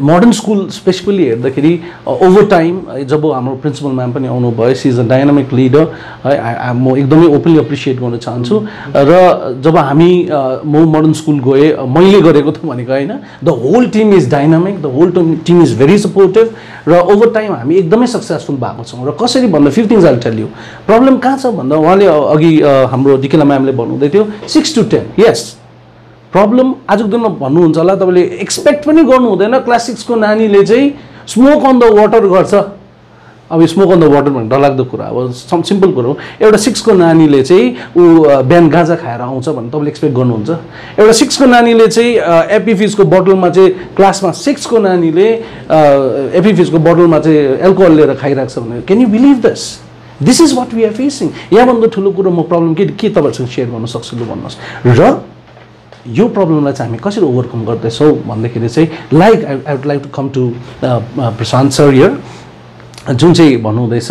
मोडर्न स्कुल स्पेसिफिकली हेर्दाखेरि ओभर टाइम जब हाम्रो प्रिन्सिपल म्याम पनि आउनुभयो she is a dynamic leader है म एकदमै ओपनली एप्रिसिएट गर्न चाहन्छु र जब हामी म मोडर्न स्कुल गएँ मैले गरेको त भनेको होइन the whole team is dynamic the whole team is very supportive र ओभर टाइम हामी एकदमै सक्सेसफुल भएको छौँ र कसरी भन्दा 5 things I tell you problem कहाँ छ भन्दा उहाँले अघि हाम्रो डिकेला म्यामले भन्नुहुँदै थियो 6 to 10 यस प्रब्लम आजको दिनमा भन्नुहुन्छ होला तपाईँले एक्सपेक्ट पनि गर्नु हुँदैन क्लास 6 को नानीले चाहिँ स्मोक अन द वाटर गर्छ अब स्मोक अन द वाटर भन्ने डरलाग्दो कुरा अब सिम्पल कुरो हो एउटा 6 को नानीले चाहिँ ऊ बिहान गाँजा खाएर आउँछ भने तपाईँले एक्सपेक्ट गर्नुहुन्छ एउटा 6 को नानीले चाहिँ एपी फिजको बोतलमा चाहिँ क्लासमा 6 को नानीले एपी फिजको बोतलमा चाहिँ एल्कोहल लिएर खाइरहेको छ भने can you believe this is what we are facing यहाँभन्दा ठुलो कुरो म प्रब्लम के तपाईँहरूसँग सेयर गर्न सक्छु लु भन्नुहोस् र यो प्रब्लमलाई चाहिँ हामी कसरी ओभरकम गर्दैछौँ भन्दाखेरि चाहिँ like I would like to come to Prashant sir here जुन चाहिँ भन्नुहुँदैछ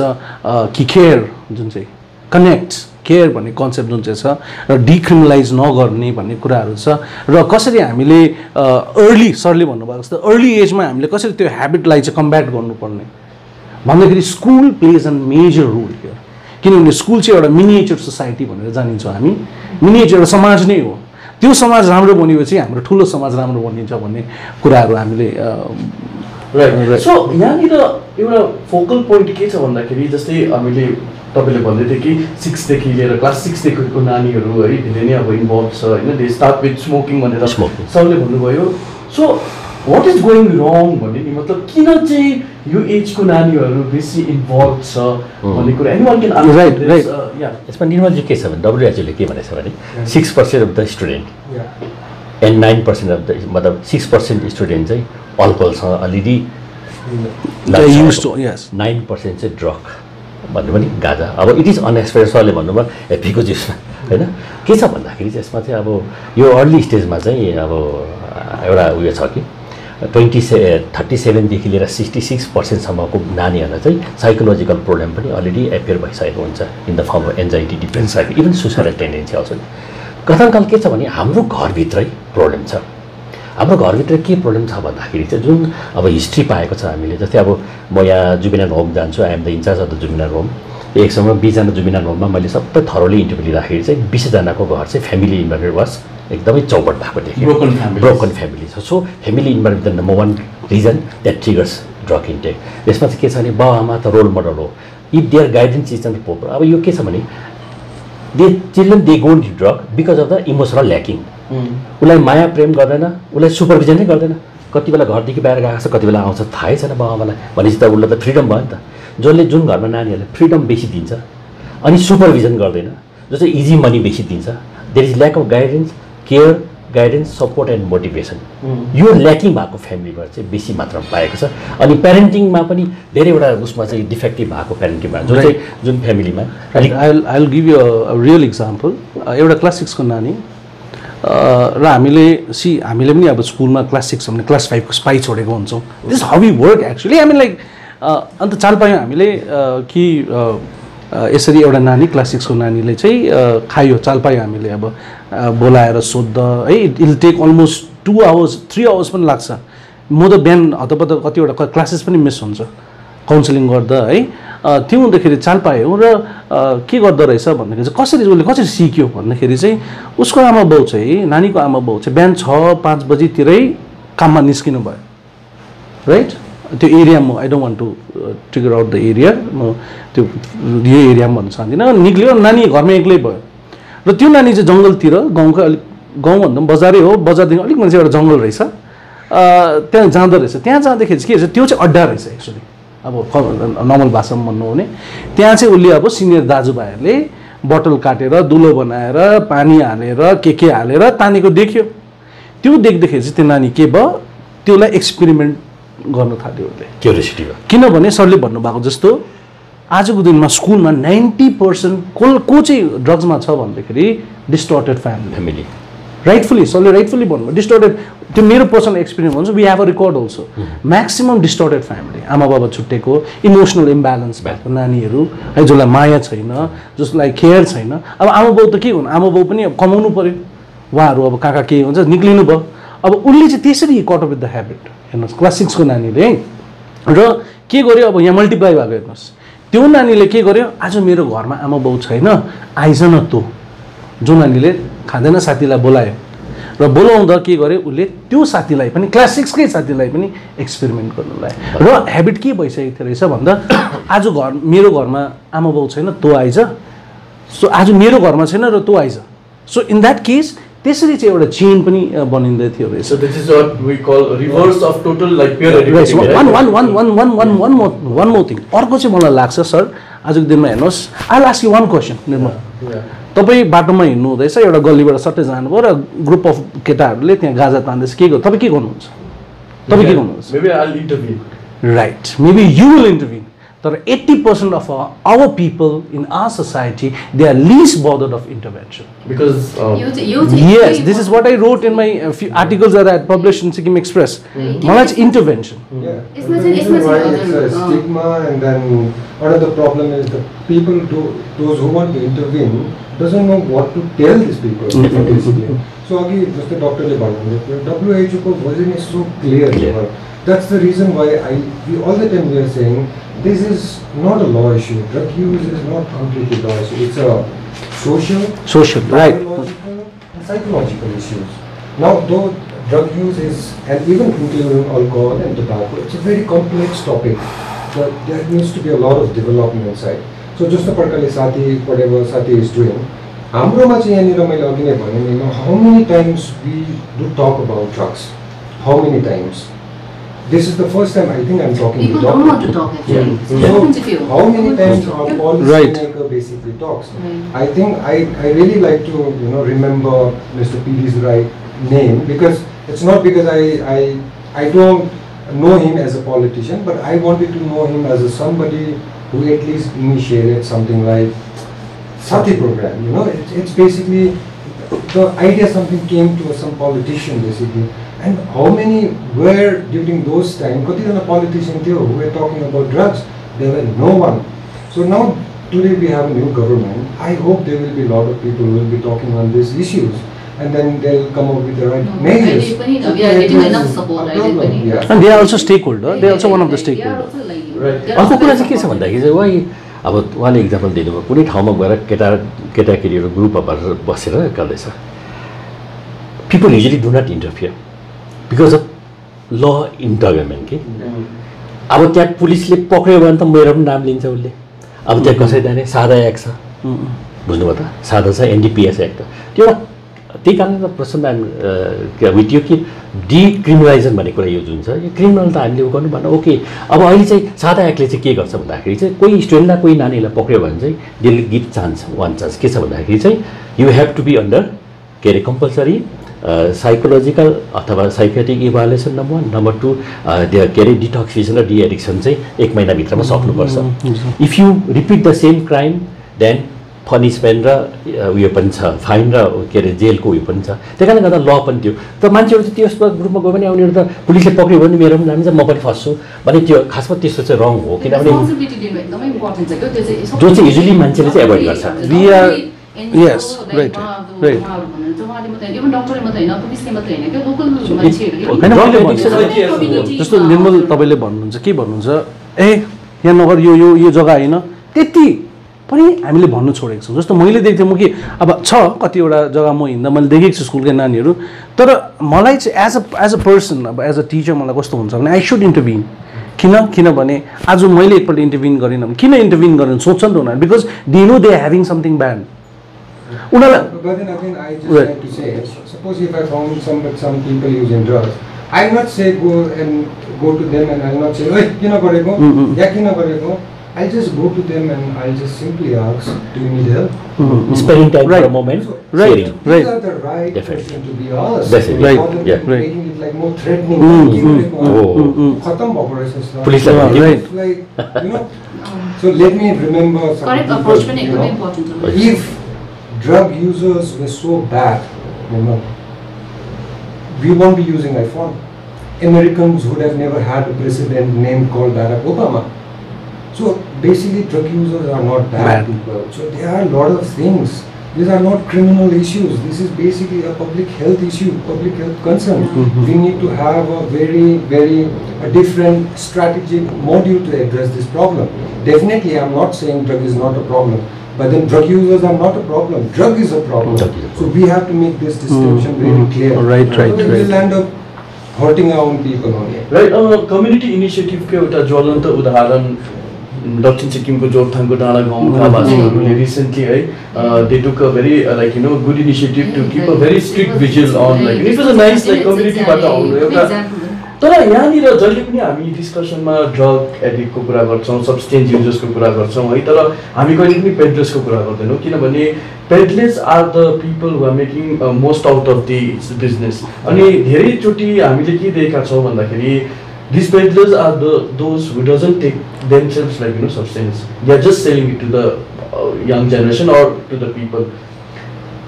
कि केयर जुन चाहिँ कनेक्ट केयर भन्ने कन्सेप्ट जुन चाहिँ छ र डिक्रिमिनलाइज नगर्ने भन्ने कुराहरू छ र कसरी हामीले अर्ली सरले भन्नुभएको जस्तो अर्ली एजमा हामीले कसरी त्यो ह्याबिटलाई चाहिँ कम्ब्याट गर्नुपर्ने भन्दाखेरि school plays an major role here किनभने स्कुल चाहिँ एउटा मिनिएचर सोसाइटी भनेर जानिन्छौँ हामी मिनिएचर एउटा समाज नै हो त्यो समाज राम्रो बनेपछि हाम्रो ठुलो समाज राम्रो बनिन्छ भन्ने कुराहरू हामीले राइट सो यहाँनिर एउटा फोकल पोइन्ट के छ भन्दाखेरि जस्तै हामीले तपाईँले भन्दै थियो कि 6 देखि लिएर क्लास 6 देखिको नानीहरू है धेरै नै अब इन्भल्भ छ होइन दे स्टार्ट विथ स्मोकिङ भनेर सरले भन्नुभयो so what is going wrong भन्ने नि मतलब किन चाहिँ यो एजको नानीहरू बेसी इन्भल्भ छ भन्ने कुरा एनीवन क्यान राइट यसमा निर्मलजी के छ भने डब्ल्युएचओले के भनेछ भने 6% of the student and 9% of the मतलब 6% स्टुडेन्ट चाहिँ अल्कोहलसँग अलिअलि 9% चाहिँ ड्रग भन्नु पनि गाजा अब इट इज अनएक्सपेक्टेड सरले भन्नुभयो हेप्पीको जुसमा होइन के छ भन्दाखेरि चाहिँ यसमा चाहिँ अब यो अर्ली स्टेजमा चाहिँ अब एउटा उयो छ कि 37देखि लिएर 66%सम्मको नानीहरूलाई चाहिँ साइकोलोजिकल प्रब्लम पनि अलरेडी एपियर भइसकेको हुन्छ in the form of anxiety depression even suicidal tendency आउँछ कथाकाल के छ भने हाम्रो घरभित्रै प्रब्लम छ हाम्रो घरभित्र के प्रब्लम छ भन्दाखेरि चाहिँ जुन अब हिस्ट्री पाएको छ हामीले जस्तै अब म यहाँ जुबिनाल होम जान्छु I am the incharge of the juvenile home एक समय 20जना जुबिनाल होममा मैले सबै थरोली इन्टरभ्यू लिँदाखेरि चाहिँ 20जनाको घर चाहिँ फ्यामिली इन्भाइरोमेन्ट वाज एकदमै चौपट भएको देखेँ ब्रोकन फ्यामिली छ so family environment the number 1 reason that triggers drug intake यसमा चाहिँ के छ भने बाबाआमा त रोल मोडल हो if there guidance is and proper अब यो के छ भने they children they go to drug because of the emotional lacking उसलाई माया प्रेम गर्दैन उसलाई सुपरभिजन नै गर्दैन कति बेला घरदेखि बाहिर गएको छ कति बेला आउँछ थाहै छैन बाबाआमालाई भनेपछि त उसलाई त फ्रिडम भयो नि त जसले जुन घरमा नानीहरूलाई फ्रिडम बेसी दिन्छ अनि सुपरभिजन गर्दैन जो चाहिँ इजी मनी बेसी दिन्छ there is lack of guidance care guidance support and motivation यो ल्याकिङ भएको फ्यामिलीबाट चाहिँ बेसी मात्रामा पाएको छ अनि प्यारेन्टिङमा पनि धेरैवटा उसमा चाहिँ डिफेक्टिभ भएको प्यारेन्टिङमा जो चाहिँ जुन फ्यामिलीमा I will give you a real example एउटा क्लास 6 को नानी र हामीले पनि अब स्कुलमा क्लास 6 भने क्लास 5 को स्पाई छोडेको हुन्छौँ this how we work actually I mean like अन्त चाल पायौँ हामीले कि यसरी एउटा नानी क्लास 6 को नानीले चाहिँ खायो, चाल पायो हामीले अब बोलाएर सोद्ध है, it will take almost 2 hours 3 hours पनि लाग्छ। म त बिहान हतपत कतिवटा क्लासेस पनि मिस हुन्छ काउन्सिलिङ गर्दा है। त्यो हुँदाखेरि चाल पायो र के गर्दो रहेछ भन्दाखेरि चाहिँ उसले कसरी सिक्यो भन्दाखेरि चाहिँ उसको आमा बाउ चाहिँ, नानीको आमा बाउ चाहिँ बिहान 6-5 बजीतिरै काममा निस्किनु भयो, राइट? त्यो एरियामा I don't want to figure out the area, म त्यो यो एरियामा भन्न चाहदिनँ। निक्ल्यो, नानी घरमा एक्लै भयो र त्यो नानी चाहिँ जङ्गलतिर, गाउँको अलिक गाउँभन्दा पनि बजारै हो, बजारदेखि अलिक मान्छे एउटा जङ्गल रहेछ, त्यहाँ जाँदो रहेछ। त्यहाँ जाँदाखेरि चाहिँ के रहेछ, त्यो चाहिँ अड्डा रहेछ एक्चुअली, अब नर्मल भाषामा भन्नु हो भने। त्यहाँ चाहिँ उसले अब सिनियर दाजुभाइहरूले बोतल काटेर दुलो बनाएर पानी हालेर के हालेर तानेको देख्यो। त्यो देख्दाखेरि चाहिँ त्यो नानी के भयो, त्यसलाई एक्सपेरिमेन्ट गर्न थाल्यो उसले, क्युरियोसिटी भयो। किनभने सरले भन्नुभएको जस्तो आजको दिनमा स्कुलमा 90% को चाहिँ ड्रग्समा छ भन्दाखेरि डिस्टर्टेड फ्यामिली, राइटफुली सरले राइटफुली भन्नुभयो डिस्टर्टेड। त्यो मेरो पर्सनल एक्सपिरियन्स भन्छ, we have a record also, maximum distorted family, आमा बाबा छुट्टेको, इमोसनल इम्ब्यालेन्स भएको नानीहरू है, जसलाई माया छैन, जसलाई केयर छैन। अब आमा बाउ त के हुनु, आमा बाउ पनि अब कमाउनु पऱ्यो, उहाँहरू अब कहाँ के हुन्छ निक्लिनु भयो। अब उसले चाहिँ त्यसरी cut up with the habit, हेर्नुहोस् क्लास 6 को नानीले र के गर्यो, अब यहाँ मल्टिप्लाई भएको हेर्नुहोस्। त्यो नानीले के गर्यो, आज मेरो घरमा आमा बाउ छैन, आइज न तँ। जो नानीले खाँदैन साथीलाई बोलायो र बोलाउँदा के गर्यो, उसले त्यो साथीलाई पनि क्लास 6 कै साथीलाई पनि एक्सपेरिमेन्ट गर्नु लाग्यो। र हेबिट के भइसकेको रहेछ भन्दा आज मेरो घरमा आमा बाउ छैन, तँ आइज, सो आज मेरो घरमा छैन र तँ आइज। सो इन द्याट केस त्यसरी चाहिँ एउटा चेन पनि बनिँदै थियो रहेछ। So this is what we call reverse of total like peer education. one more thing अर्को चाहिँ मलाई लाग्छ सर आजको दिनमा हेर्नुहोस्, I will ask you one question Nirmal. तपाईँ बाटोमा हिँड्नु हुँदैछ, एउटा गल्लीबाट सट्टै जानुभयो र ग्रुप अफ केटाहरूले त्यहाँ गाजा तान्दैछ, के गर्नु, तपाईँ के गर्नुहुन्छ? तपाईँ के गर्नुहुन्छ? Maybe I'll intervene. Right, maybe you will intervene. तर 80% of our people in our society, they are least bothered of intervention. Because yes, this is what I wrote in my few articles that I had published in Sikkim Express. Knowledge intervention. Yeah, the reason why it's a stigma, and then another problem is the people, those who want to intervene, doesn't know what to tell these people. Basically. So again, just the doctor WHO version is so clear. That's the reason why all the time we are saying this is not a law issue. Drug use is not completely law issue. It's a social, right, and psychological issues. Now, though drug use is, and even including alcohol and tobacco, it's a very complex topic. But there needs to be a lot of development inside. So just the parkale Sati, whatever Sati is doing, how many times we do talk about drugs? How many times? This is the first time I think I'm talking people to don't want to talk actually. Yeah. So how many times our policymaker basically talks? I think I really like to remember Mr. P.D.'s name, because it's not because I don't know him as a politician, but I wanted to know him as somebody who at least initiated something like Sati program. It's basically the idea, something came to some politician basically. And how many were during those times, politicians who were talking about drugs? There were no one. So now, today we have a new government. I hope there will be a lot of people who will be talking on these issues. And then they'll come up with the right measures. We are getting enough support. And they are also stakeholder. They are also one of the stakeholders. अर्को कुरा चाहिँ के छ भन्दाखेरि चाहिँ अब उहाँले इक्जाम्पल दिनुभयो, कुनै ठाउँमा गएर केटाकेटीहरू ग्रुपमा बसेर गर्दैछ, people usually do not interfere because of law intervention के अब त्यहाँ पुलिसले पक्रियो भने त मेरो पनि नाम लिन्छ उसले। अब त्यहाँ कसै जाने सादा एक्ट छ, बुझ्नुभयो त, सादा छ एनडीपीएस एक्ट, त्यो त्यही कारणले त प्रश्न विटियो कि डिक्रिमिनलाइजेसन भन्ने कुरा युज हुन्छ। यो क्रिमिनल त हामीले गर्नु भन्न ओके। अब अहिले चाहिँ सादा एक्टले चाहिँ के गर्छ भन्दाखेरि चाहिँ कोही स्टुडेन्टलाई कोही नानीलाई पक्रियो भने चाहिँ त्यसले गिभ चान्स वान चान्स के छ भन्दाखेरि चाहिँ you have to be under के अरे कम्पलसरी साइकोलोजिकल अथवा साइकेट्रिक इभालुएसन नम्बर 1, नम्बर 2 के अरे डिटक्सिएसन र डिएडिक्सन चाहिँ 1 महिनाभित्रमा सक्नुपर्छ। If you repeat the same crime then punishment र उयो पनि छ, फाइन र के अरे जेलको उयो पनि छ। त्यही कारणले गर्दा ल पनि थियो। तर मान्छेहरू चाहिँ त्यो ग्रुपमा गयो भने उनीहरू त पुलिसले पक्रियो भने मेरो पनि जान्छ, म पनि फस्छु भने त्यो खासमा त्यस्तो चाहिँ रङ हो। किनभने जो चाहिँ युजली मान्छेले चाहिँ एभोइड गर्छ। Yes, right. जस्तो निर्मल तपाईँले भन्नुहुन्छ के भन्नुहुन्छ, ए यहाँ नगर यो जग्गा होइन, त्यति पनि हामीले भन्नु छोडेको छौँ। जस्तो मैले देख्थेँ म कि अब छ कतिवटा जग्गा म हिँड्दा मैले देखेको छु स्कुलकै नानीहरू, तर मलाई चाहिँ एज अ पर्सन, अब एज अ टिचर मलाई कस्तो हुन्छ भने आई सुड इन्टरभिन। किनभने आज मैले एकपल्ट इन्टरभिन गरिनँ, किन इन्टरभिन गरेन सोध्छ नि त उनीहरू, because they know they having something bad. But then again, I just like to say, suppose if I found some people using drugs, I'll not say go to them and I'll not say, hey, kina gareko, ya kina gareko. I'll just go to them and I'll just simply ask, do you need help? Spending time for a moment. So, These are the right question to be asked. Making it like more threatening. Khatam operations. Police like, so let me remember something. Correct approach when it could be important. If drug users were so bad, we won't be using iPhone. Americans would have never had a president named called Barack Obama. So basically drug users are not bad people. So there are a lot of things. These are not criminal issues. This is basically a public health issue, public health concern. We need to have a very, very different strategic module to address this problem. Definitely I'm not saying drug is not a problem. But then drug users are not a problem. Drug is a problem. So we have to make this distinction very clear. Right. We'll end up hurting our own people only. Right. Community initiative को एउटा ज्वलन्त उदाहरण दक्षिण सिक्किमको जोरथाङको डाँडा गाउँका वासीहरूले रिसेन्टली है they took a very good initiative to keep a very strict vigil on it was a nice community बाट आउनु एउटा तर यहाँनिर जहिले पनि हामी डिस्कसनमा ड्रग एडिक्टको कुरा गर्छौँ, सब्सटेन्स युजर्सको कुरा गर्छौँ है, तर हामी कहिले पनि पेडलर्सको कुरा गर्दैनौँ किनभने peddlers are the people who are making most out of this business. अनि धेरैचोटि हामीले के देखेका छौँ भन्दाखेरि these peddlers are those who doesn't take themselves substance. They are just selling it to the young generation or to the people.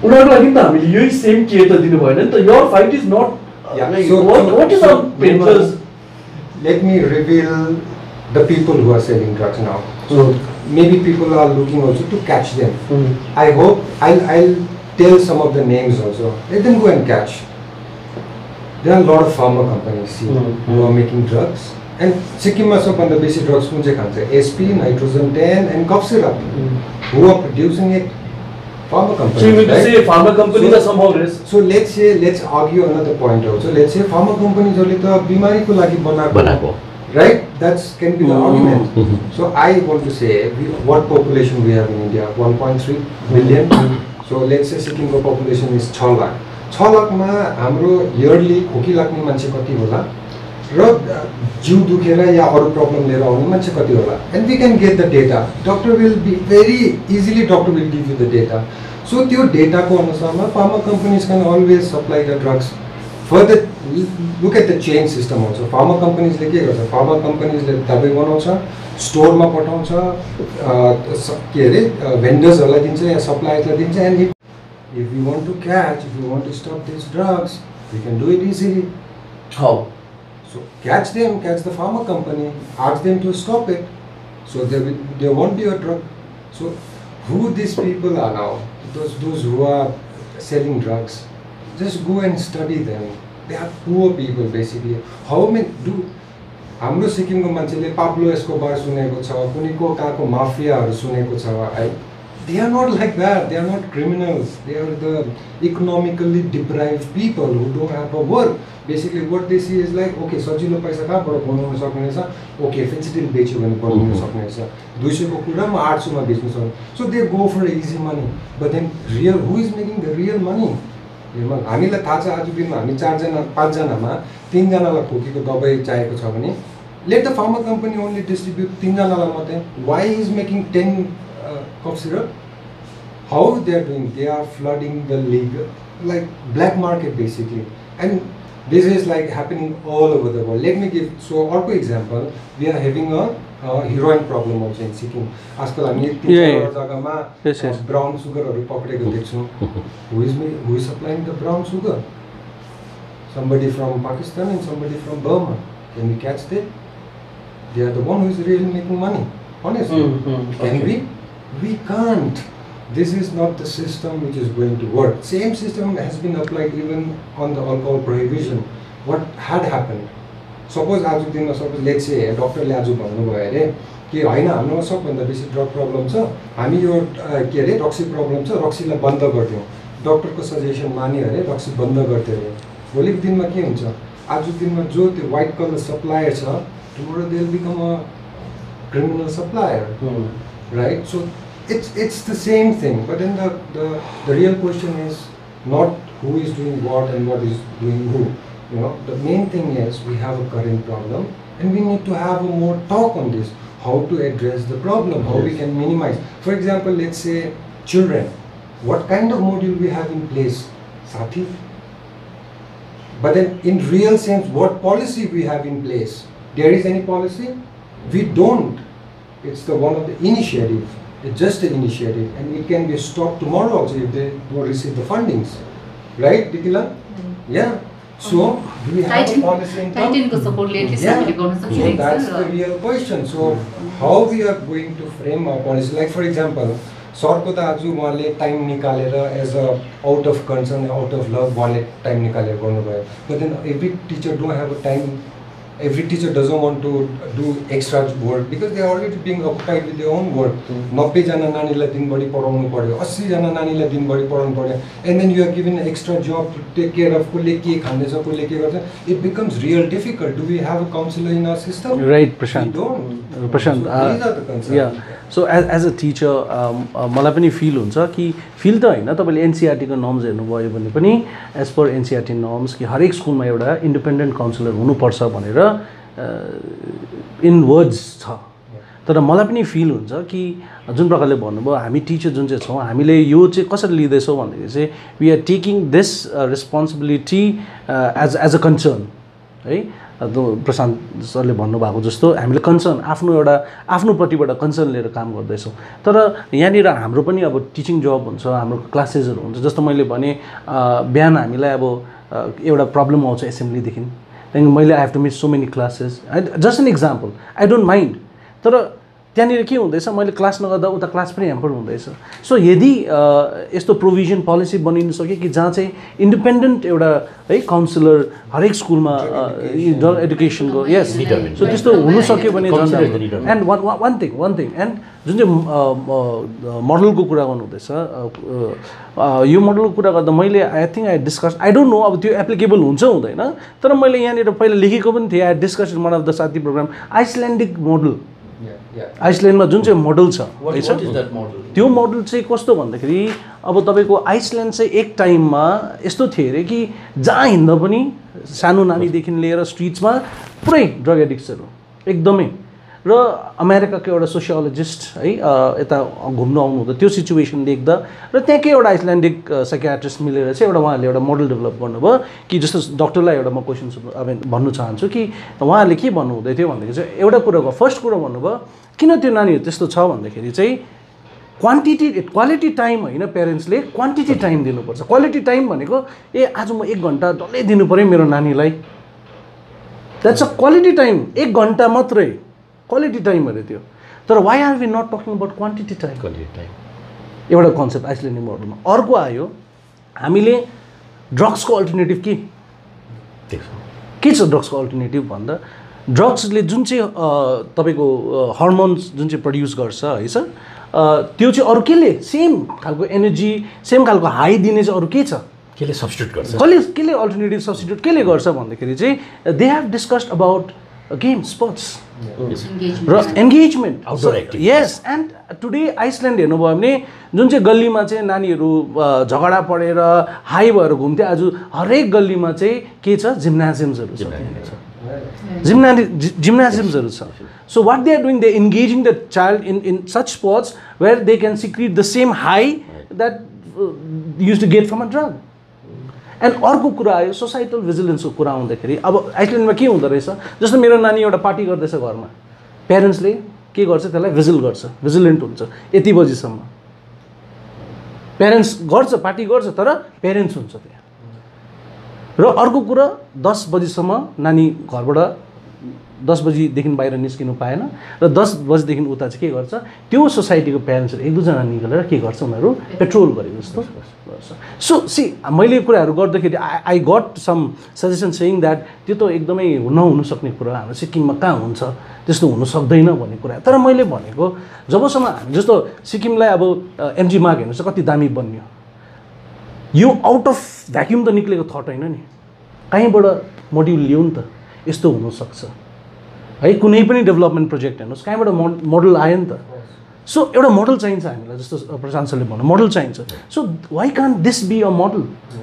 उनीहरुको लागि त हामीले यही सेम केयर त दिनु भएन नि त। Your fight is not what is our peddlers? Let me reveal the people who are selling drugs now. So maybe people are looking also to catch them. I hope I'll tell some of the names also. Let them go and catch. There are a lot of pharma companies who are making drugs. And Sikkim also on the basic drugs, SP, nitrogen 10 and cough syrup. Who are producing it? Pharma companies. So you mean to say pharma companies are somehow risk? So let's argue another point also. Let's say pharma companies only the bimari ko lagi banako. Right? That can be the argument. So I want to say, what population we have in India? 1.3 billion. So let's say Sikkim population is 6 lakh. 6 lakh मा हाम्रो इयरली खोकी लाग्ने मान्छे कति होला र जिउ दुखेर या अरु प्रब्लम लिएर आउने मान्छे कति होला, and we can get the data. Doctor will be very easily will give you the data. So त्यो data को अनुसारमा pharma companies can always supply the drugs. Further look at the chain system also. Pharma companies ले के गर्छ, pharma companies ले दबाई बनाउँछ, स्टोर मा पठाउँछ, के रे vendors हरूलाई दिन्छ या suppliers लाई दिन्छ, and if we want to catch, if we want to stop these drugs, we can do it easily. How? So catch them, catch the pharma company, ask them to stop it. So there won't be a drug. So who these people are now, those who are selling drugs, just go and study them. They are poor people basically. How many do हाम्रो सिक्किमको मान्छेले पाब्लो एस्कोबार सुनेको छ, कुनीको काको माफियाहरु सुनेको छ है. They are not like that. They are not criminals. They are the economically deprived people who don't have a work. Basically, what they see is like, okay, सजिलो पैसा कहाँबाट बनाउन सक्ने छ, okay, fentanyl बेच्यो भने बनाउन सक्ने छ, 200 को कुरा म 800 मा बेच्न सक्छु. So they go for easy money. But then who is making the real money? हामीलाई थाहा छ आज दिनमा हामी 4 जना 5 जनामा 3 जनालाई खोकीको दबाई चाहिएको छ भने let the pharma company only distribute 3 जनालाई मात्रै. Why is making 10 cough syrup? How they are doing? They are flooding the legal, like black market basically, and this is like happening all over the world. Let me give also example. We are having a heroin problem also in Sikkim. आजकल हामी तीन जग्गामा brown sugarहरू पक्रेको देख्छौँ. Who is supplying the brown sugar? Somebody from Pakistan and somebody from Burma. Can we catch them? They are the one who is really making money. Honestly, can we? We can't. This is not the system which is going to work. Same system has been applied even on the alcohol prohibition. What had happened? Suppose आजको दिनमा suppose let's say डक्टरले आज भन्नुभयो अरे कि होइन हाम्रोमा सबभन्दा बेसी ड्रग प्रब्लम छ, हामी यो के अरे रक्सी प्रब्लम छ, रक्सीलाई बन्द गरिदिउँ. डक्टरको सजेसन मान्यो अरे रक्सी बन्द गरिदियो अरे. भोलिको दिनमा के हुन्छ? आजको दिनमा जो त्यो व्हाइट कलर सप्लायर छ, tomorrow they will become a criminal supplier. Right? So it's the same thing, but then the real question is not who is doing what and what is doing who. You know, the main thing is we have a current problem and we need to have a more talk on this, how to address the problem, how we can minimize. For example, let's say children, what kind of module we have in place? Sati. But then in real sense, what policy we have in place? There is any policy? We don't. It's the one of the initiative. It's just an initiative and it can be stopped tomorrow also if they don't receive the fundings. Right, Dikila? Yeah. So, do we have a policy in terms? So that's the real question. So, how we are going to frame our policy? Like for example, सरको त आज उहाँले टाइम निकालेर as a out of concern out of love उहाँले टाइम निकालेर गर्नुभयो. But then every teacher don't have a time. Every teacher doesn't want to do extra work because they are already being occupied with their own work. 90 जना नानीलाई दिनभरि पढाउनु पर्यो, 80 जना नानीलाई दिनभरि पढाउनु पर्यो, and then you are given an extra job to take care of कसले के खाँदैछ, कसले के गर्छ. It becomes real difficult. Do we have a counselor in our system? Right, Prashant. We don't. Prashant, so these are the concerns. Yeah. So as a teacher, मलाई पनि फिल हुन्छ कि फिल त होइन, तपाईँले एनसीईआरटीको नर्म्स हेर्नुभयो भने पनि एज पर एनसीईआरटी नर्म्स कि हरेक स्कुलमा एउटा इन्डिपेन्डेन्ट काउन्सिलर हुनुपर्छ भनेर इन वर्ड्स छ. तर मलाई पनि फिल हुन्छ कि जुन प्रकारले भन्नुभयो हामी टिचर जुन चाहिँ छौँ हामीले यो चाहिँ कसरी लिँदैछौँ भन्दाखेरि चाहिँ we are taking this responsibility as a concern है. प्रशान्त सरले भन्नुभएको जस्तो हामीले कन्सर्न आफ्नोपट्टिबाट कन्सर्न लिएर काम गर्दैछौँ. तर यहाँनिर हाम्रो पनि अब टिचिङ जब हुन्छ, हाम्रो क्लासेसहरू हुन्छ. जस्तो मैले भने बिहान हामीलाई अब एउटा प्रब्लम आउँछ एसेम्ब्लीदेखि, त्यहाँदेखि मैले I have to miss so many classes. Just an example, I don't mind. तर त्यहाँनिर के हुँदैछ, मैले क्लास नगर्दा उता क्लास पनि ह्याम्पर हुँदैछ. सो यदि यस्तो प्रोभिजन पोलिसी बनिनु सक्यो कि जहाँ चाहिँ इन्डिपेन्डेन्ट एउटा है काउन्सिलर हरेक स्कुलमा एडुकेसनको यस, सो त्यस्तो हुनु सक्यो भने झन्. एन्ड वान थिङ एन्ड जुन चाहिँ मोडलको कुरा गर्नुहुँदैछ, यो मोडलको कुरा गर्दा मैले I think I discuss, I don't know अब त्यो एप्लिकेबल हुन्छ हुँदैन, तर मैले यहाँनिर पहिला लेखेको पनि थिएँ. I discuss in one of the साथी प्रोग्राम आइसल्यान्डिक मोडल. आइसल्यान्डमा जुन चाहिँ मोडल छ त्यो मोडल चाहिँ कस्तो भन्दाखेरि अब तपाईँको आइसल्यान्ड चाहिँ एक टाइममा यस्तो थियो अरे कि जहाँ हिँड्दा पनि सानो नानीदेखि लिएर स्ट्रिट्समा पुरै ड्रग एडिक्ट्सहरू एकदमै. र अमेरिकाको एउटा सोसियोलोजिस्ट है यता घुम्नु आउनुहुँदा त्यो सिचुएसन देख्दा र त्यहाँकै एउटा आइसल्यान्डिक साइकियाट्रिस्ट मिलेर चाहिँ एउटा उहाँहरूले एउटा मोडल डेभलप गर्नुभयो कि जस्तो डक्टरलाई एउटा म क्वेसन अब भन्नु चाहन्छु कि उहाँहरूले के भन्नुहुँदै थियो भन्दाखेरि चाहिँ एउटा कुरोको फर्स्ट कुरो भन्नुभयो किन त्यो नानीहरू त्यस्तो छ भन्दाखेरि चाहिँ क्वालिटी टाइम होइन, पेरेन्ट्सले क्वान्टिटी टाइम दिनुपर्छ. क्वालिटी टाइम भनेको आज म 1 घन्टा डल्लै दिनु पऱ्यो मेरो नानीलाई, द्याट्स अ क्वालिटी टाइम. 1 घन्टा मात्रै क्वालिटी टाइम अरे त्यो. तर why are we not talking about quantity time? Quality time एउटा कन्सेप्ट आइसल्यान्डिक मोडलमा. अर्को आयो हामीले ड्रग्सको अल्टरनेटिभ के छ? ड्रग्सको अल्टरनेटिभ भन्दा ड्रग्सले जुन चाहिँ तपाईँको हर्मोन्स जुन चाहिँ प्रड्युस गर्छ है सर, त्यो चाहिँ अरू केले सेम खालको एनर्जी सेम खालको हाई दिने चाहिँ अरू के छ? केले सब्स्टिट्युट गर्छ? केले अल्टरनेटिभ सब्स्टिट्युट केले गर्छ भन्दाखेरि चाहिँ they have discussed about game sports र engagement outdoor activity. Yes, and today Iceland हेर्नुभयो भने जुन चाहिँ गल्लीमा चाहिँ नानीहरू झगडा परेर हाई भएर घुम्थे, आज हरेक गल्लीमा चाहिँ के छ? जिम्नाजियम्सहरू छ. जिम्नाजियम्सहरू छ. So what they are doing, they engaging the child in such sports where they can secrete the same high that use to get from a drug. And अर्को कुरा आयो सोसाइटल भिजिलेन्सको कुरा आउँदाखेरि अब आइसल्यान्डमा के हुँदो रहेछ, जस्तो मेरो नानी एउटा पार्टी गर्दैछ घरमा प्यारेन्ट्सले के गर्छ त्यसलाई भिजिलेन्ट हुन्छ यति बजीसम्म प्यारेन्ट्स गर्छ पार्टी गर्छ तर प्यारेन्ट्स हुन्छ त्यहाँ र अर्को कुरा 10 बजीसम्म नानी घरबाट 10 बजीदेखि बाहिर निस्किनु पाएन र 10 बजीदेखि उता चाहिँ के गर्छ त्यो सोसाइटीको प्यारेन्ट्सहरू एक दुईजना निकालेर के गर्छ उनीहरू पेट्रोल गरेको जस्तो गर्छ सो सी मैले कुराहरू गर्दाखेरि I got some suggestion saying that त्यो त एकदमै नहुन सक्ने कुरा हाम्रो सिक्किममा कहाँ हुन्छ त्यस्तो हुन सक्दैन भन्ने कुरा तर मैले भनेको जबसम्म हामी जस्तो सिक्किमलाई अब एमजी मार्ग हेर्नुहोस् कति दामी बन्यो यो आउट अफ भ्याक्युम त निक्लेको थट होइन नि कहीँबाट मोड्युल ल्याउँ नि त यस्तो हुनसक्छ है कुनै पनि डेभलपमेन्ट प्रोजेक्ट हेर्नुहोस् कहीँबाट मोडल आयो नि त सो एउटा मोडल चाहिन्छ हामीलाई जस्तो प्रशान्त सरले भन्नु मोडल चाहिन्छ so why can't this be a model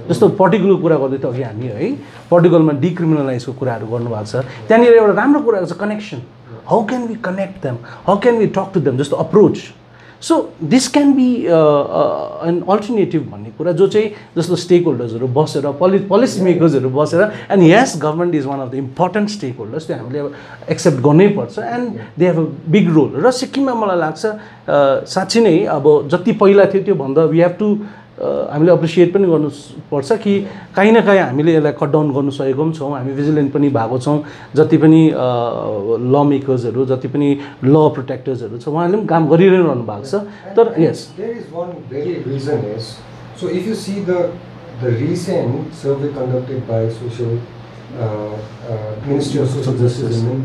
जस्तो पर्टिकुलर कुरा गर्दै त अघि हामी है पर्टिकुलरमा डिक्रिमिनलाइजको कुराहरू गर्नुभएको छ त्यहाँनिर एउटा राम्रो कुरा छ connection how can we connect them how can we talk to them जस्तो approach so this can be an alternative भन्ने कुरा जो चाहिँ जस्तो स्टेक होल्डर्सहरू बसेर पोलिसी मेकर्सहरू बसेर and yes government is one of the important stakeholders त्यो हामीले अब एक्सेप्ट गर्नै पर्छ and they have a big role र सिक्किममा मलाई लाग्छ साँच्ची नै अब जति पहिला थियो त्योभन्दा वी हेभ टु हामीले एप्रिसिएट पनि गर्नुपर्छ कि काहीँ न काहीँ हामीले यसलाई कट डाउन गर्नु सकेको पनि छौँ हामी भिजिलेन्ट पनि भएको छौँ जति पनि ल मेकर्सहरू जति पनि ल प्रोटेक्टर्सहरू छ उहाँहरूले पनि काम गरिरहनु भएको छ तर yes there is one very reason is so if you see the recent survey conducted by social ministry of social justice and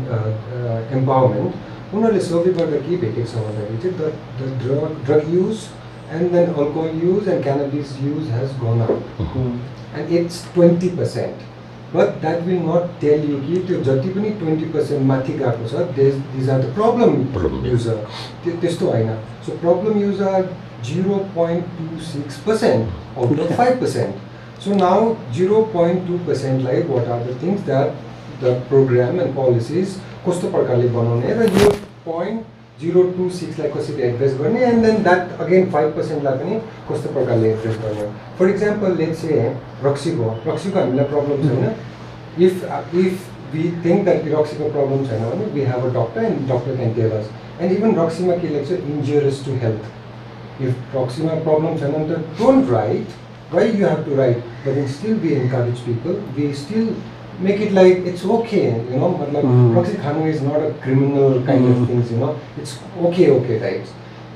empowerment उनीहरूले सर्वे गर्दा के भेटेको छ भन्दाखेरि चाहिँ the drug use and then alcohol use and cannabis use has gone up and it's 20%, but that will not tell you कि त्यो जति पनि 20% माथि गएको छ these are the problem user त्यस्तो हैन so problem user 0.26% out of 5%. So now 0.2% like what are the things that the program and policies कस्तो प्रकारले बनाउने र यो 0.026 लाई कसरी एड्रेस गर्ने एन्ड देन द्याट अगेन 5% लाई पनि कस्तो प्रकारले एड्रेस गर्ने फर इक्जाम्पल लेट्स से रक्सीको हामीलाई प्रब्लम छैन इफ वी थिंक दैट रक्सीको प्रब्लम छैन भने we have a doctor and doctor can tell us and even रक्सीमा के लेख्छ इन्जुरियस टु हेल्थ इफ रक्सीमा प्रब्लम छैन भने त don't write why you have to write but then still we encourage people we still make it like it's okay matlab Roxy khanu is not a criminal kind of things it's okay right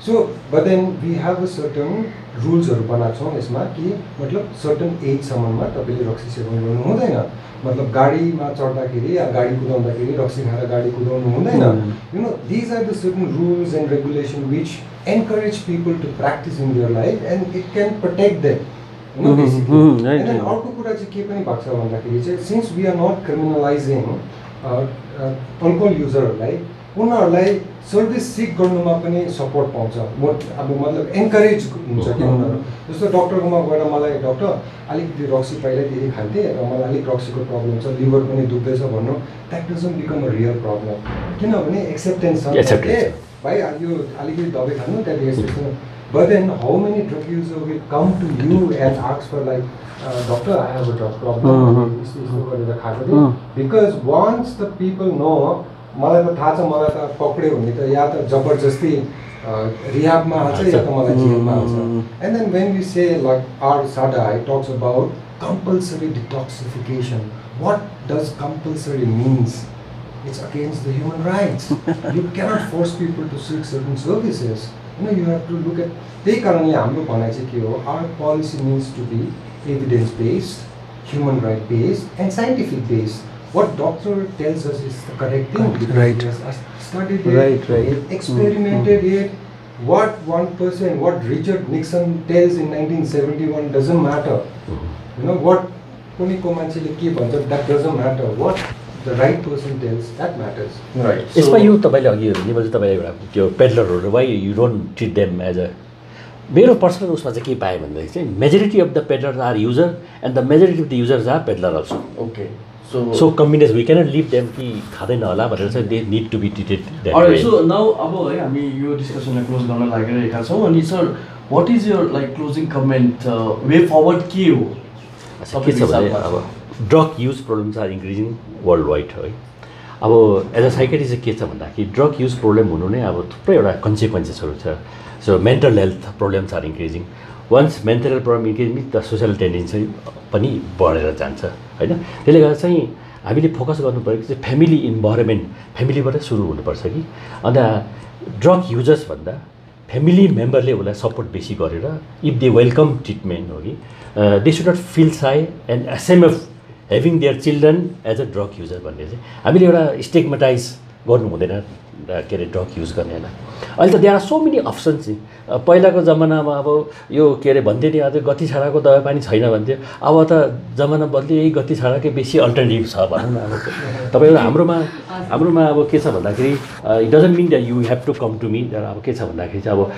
so but then we have a certain rules haru banako chhau यसमा कि मतलब certain age सम्म मा तपाईले रक्सी सेवन गर्नु हुँदैन मतलब गाडीमा चढ्दाखेरि या गाडी कुदाउँदाखेरि रक्सी खाएर गाडी कुदाउनु हुँदैन these are the certain rules and regulation which encourage people to practice in their life and it can protect them basically and then अर्को कुरा चाहिँ के पनि भएको छ भन्दाखेरि चाहिँ since we are not criminalizing alcohol युजरहरुलाई उनीहरुलाई सर्भिस सिक गर्नुमा पनि सपोर्ट पाउँछ अब मतलब एन्करेज हुन्छ कि उनीहरु जस्तो डाक्टरकोमा गएर मलाई डाक्टर अलिकति रक्सी पहिल्यैदेखि खान्थे र मलाई अलिक रक्सीको प्रब्लम छ लिभर पनि दुख्दैछ भन्नु that doesn't become a real problem किनभने एक्सेप्टेन्स छ भाइ यो अलिकति दबाई खानु त्यहाँदेखि acceptance but then how many drug users will come to you and ask for like doctor I have a drug problem because once the people know मलाई त थाहा छ मलाई त पक्ड्यो भने त या त जबरजस्ती रिहाबमा हाल्छ या त मलाई जेलमा हाल्छ and then when we say like our SADA it talks about compulsory detoxification what does compulsory means it's against the human rights you cannot force people to seek certain services you have to look at त्यही कारणले हाम्रो भनाइ चाहिँ के हो our policy needs to be evidence based human right based and scientific based what doctor tells us is the correct thing right studied it experimented it what one person what Richard Nixon tells in 1971 doesn't matter what कुनैको मान्छेले के भन्छ that doesn't matter what the right person tells that matters right यसमा यो तपाईले अघि निमलजी तपाईले एउटा त्यो पेडलरहरु why you don't treat them as a मेरो पर्सनल उसमा चाहिँ के पाए भन्दाखेरि चाहिँ majority of the peddlers are user and the majority of the users are peddler also okay so combination we cannot leave them कि खाँदैन होला भनेर चाहिँ they need to be treated all right so now अब है हामी यो डिस्कसनलाई क्लोज गर्न लागिरहेका छौँ अनि sir what is your like closing comment way forward के हो के छ भने अब drug use problems are increasing world wide है अब एज अ साइकेट्रिस्ट चाहिँ के छ भन्दाखेरि ड्रग युज प्रब्लम हुनु नै अब थुप्रै एउटा कन्सिक्वेन्सेसहरू छ. So mental health problems are increasing. Once mental health problem increasing the social tendency पनि बढेर जान्छ होइन. त्यसले गर्दा चाहिँ हामीले फोकस गर्नु पऱ्यो कि चाहिँ फ्यामिली इन्भाइरोमेन्ट फ्यामिलीबाटै सुरु हुनुपर्छ कि. अन्त ड्रग युजर्स भन्दा फ्यामिली मेम्बरले उसलाई सपोर्ट बेसी गरेर इफ दे वेलकम ट्रिटमेन्ट हो कि they should not feel shy and ashamed of having their children as a drug user भन्ने चाहिँ हामीले एउटा स्टिग्मेटाइज गर्नु हुँदैन के अरे ड्रग युज गर्नेलाई. अहिले त there are so many options नि. पहिलाको जमानामा अब यो के अरे भन्थ्यो नि अझै गति छाडाको दबाई पानी छैन भन्थ्यो. अब त जमाना बदल्यो यही गति छाडाकै बेसी अल्टरनेटिभ छ भनौँ न. अब तपाईँहरू हाम्रोमा अब के छ भन्दाखेरि it doesn't mean that you have to come to me. तर अब के छ भन्दाखेरि चाहिँ अब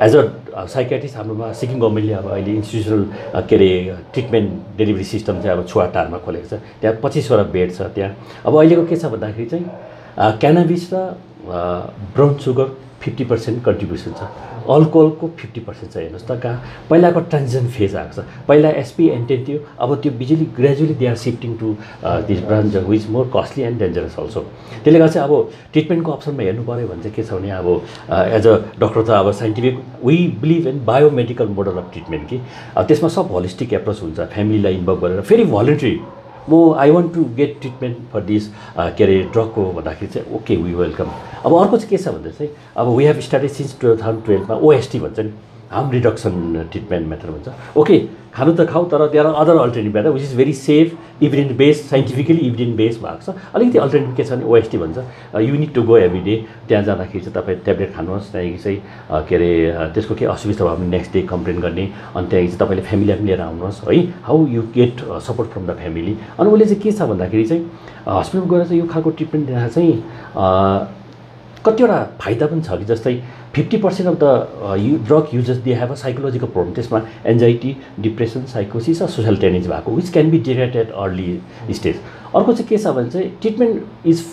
एज अ साइकेट्रिस्ट हाम्रोमा सिक्किम गभर्मेन्टले अब अहिले इन्स्टिट्युसनल के अरे ट्रिटमेन्ट डेलिभरी सिस्टम चाहिँ अब छुवाटारमा खोलेको छ. त्यहाँ 25वटा बेड छ त्यहाँ. अब अहिलेको के छ भन्दाखेरि चाहिँ क्यानाबिस र ब्राउन सुगर 50% कन्ट्रिब्युसन छ. अल्कोहलको 50% छ. हेर्नुहोस् त पहिलाको ट्रान्जिसन फेज आएको छ. पहिला एसपी एन्टेन थियो. अब त्यो बिजुली gradually they are shifting to this branch which more costly and dangerous also. त्यसले गर्दा चाहिँ अब ट्रिटमेन्टको अप्सनमा हेर्नु पऱ्यो भने चाहिँ के छ भने अब एज अ डक्टर त अब scientific we believe in biomedical model of treatment कि त्यसमा सब होलिस्टिक एप्रोच हुन्छ. फ्यामिलीलाई इन्भल्भ गरेर फेरि voluntary I want to get treatment for this के अरे ड्रगको भन्दाखेरि चाहिँ ओके वी वेलकम. अब अर्को चाहिँ के छ भन्दा चाहिँ अब we have started since 2012 OST भन्छ नि हार्म रिडक्सन ट्रिटमेन्ट मेथड भन्छ. ओके खानु त खाऊ तर there are other alternative method which is very safe evidence based scientifically evidence based भएको छ. अलिकति अल्टरनेटिभ के छ भने ओएसटी भन्छ. You need to go every day. त्यहाँ जाँदाखेरि चाहिँ तपाईँ ट्याब्लेट खानुहोस्. त्यहाँदेखि चाहिँ के अरे त्यसको केही असुविधा भयो भने नेक्स्ट डे कम्प्लेन गर्ने. अनि त्यहाँदेखि चाहिँ तपाईँले फ्यामिलीलाई पनि लिएर आउनुहोस् है. How you get support from the family. अनि उसले चाहिँ के छ भन्दाखेरि चाहिँ हस्पिटल गएर चाहिँ यो खालको ट्रिटमेन्ट दिँदा चाहिँ कतिवटा फाइदा पनि छ कि जस्तै 50% of the drug users they have a psychological problem. त्यसमा एन्जाइटी डिप्रेसन साइकोसिस र सोसियल टेन्डेन्सी भएको which can be detected at early stage. अर्को चाहिँ के छ भने चाहिँ ट्रिटमेन्ट इज